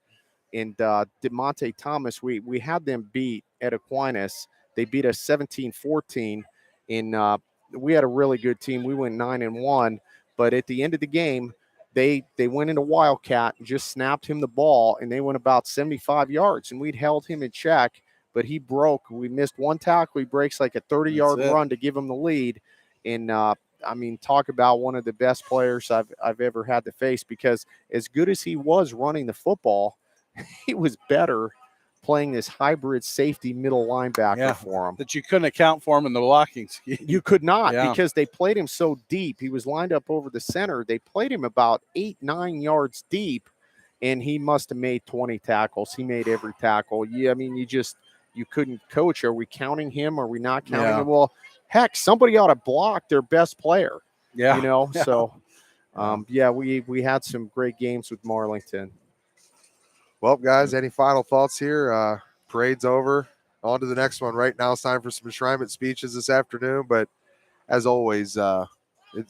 and DeMonte Thomas, we had them beat at Aquinas. They beat us 17-14. And we had a really good team. We went 9-1. But at the end of the game, they went into Wildcat and just snapped him the ball, and they went about 75 yards. And we'd held him in check, but he broke. We missed one tackle. He breaks like a 30-yard run to give him the lead. And I mean, talk about one of the best players I've ever had to face, because as good as he was running the football, he was better playing this hybrid safety middle linebacker for him. That you couldn't account for him in the blocking scheme. You could not, because they played him so deep. He was lined up over the center. They played him about 8-9 yards deep, and he must have made 20 tackles. He made every tackle. Yeah, I mean, you couldn't coach. Are we counting him? Are we not counting him? Well, heck, somebody ought to block their best player. Yeah. You know, so we had some great games with Marlington. Well, guys, any final thoughts here? Parade's over. On to the next one. Right now, it's time for some enshrinement speeches this afternoon. But as always,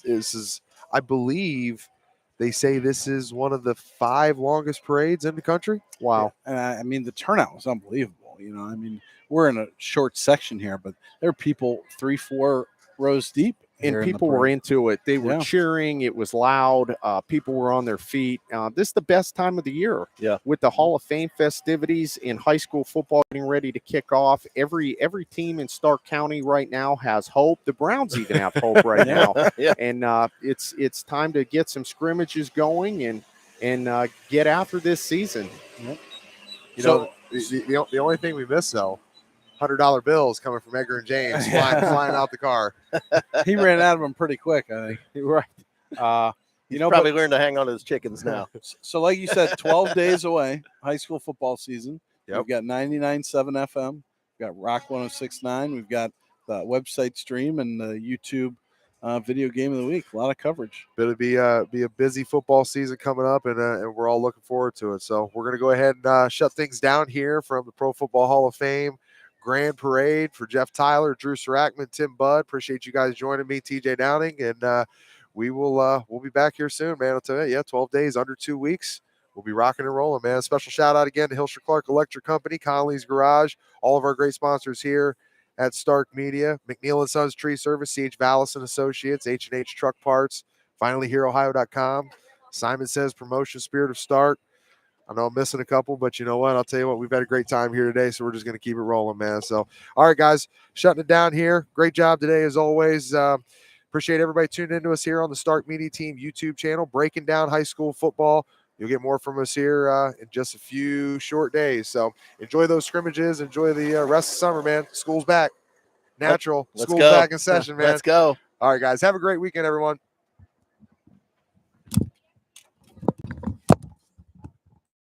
this is, I believe, they say this is one of the 5 longest parades in the country. Wow. And I mean, the turnout was unbelievable. You know, I mean, we're in a short section here, but there are people 3-4 rows deep. And people were into it. They were cheering. It was loud. People were on their feet. This is the best time of the year. Yeah. With the Hall of Fame festivities in high school football getting ready to kick off. Every team in Stark County right now has hope. The Browns even have hope right now. Yeah. And it's time to get some scrimmages going and get after this season. Yep. You know, the only thing we miss, though, $100 bills coming from Edgar and James flying out the car. He ran out of them pretty quick, I think. Right. You know, probably learned to hang on to his chickens now. So like you said, 12 days away, high school football season. Yep. We've got 99.7 FM. We've got Rock 106.9. We've got the website stream and the YouTube video game of the week. A lot of coverage. It'll be a busy football season coming up, and we're all looking forward to it. So we're going to go ahead and shut things down here from the Pro Football Hall of Fame Grand Parade. For Jeff Tyler, Drew Sarachman, Tim Budd, appreciate you guys joining me, TJ Downing, and we'll be back here soon, man. I'll tell you, 12 days, under 2 weeks. We'll be rocking and rolling, man. Special shout out again to Hilscher Clarke Electric Company, Conleys Garage, all of our great sponsors here at Stark Media, McNeil & Sons Tree Service, C.H. Vallis & Associates, H&H Truck Parts, finallyhereohio.com, Simon Says Promotion, Spirit of Stark. I know I'm missing a couple, but you know what? I'll tell you what, we've had a great time here today, so we're just going to keep it rolling, man. So, all right, guys, shutting it down here. Great job today, as always. Appreciate everybody tuning into us here on the Stark Media Team YouTube channel, breaking down high school football. You'll get more from us here in just a few short days. So enjoy those scrimmages. Enjoy the rest of summer, man. School's back. Natural. Let's School's go. back in session, man. Let's go. All right, guys. Have a great weekend, everyone.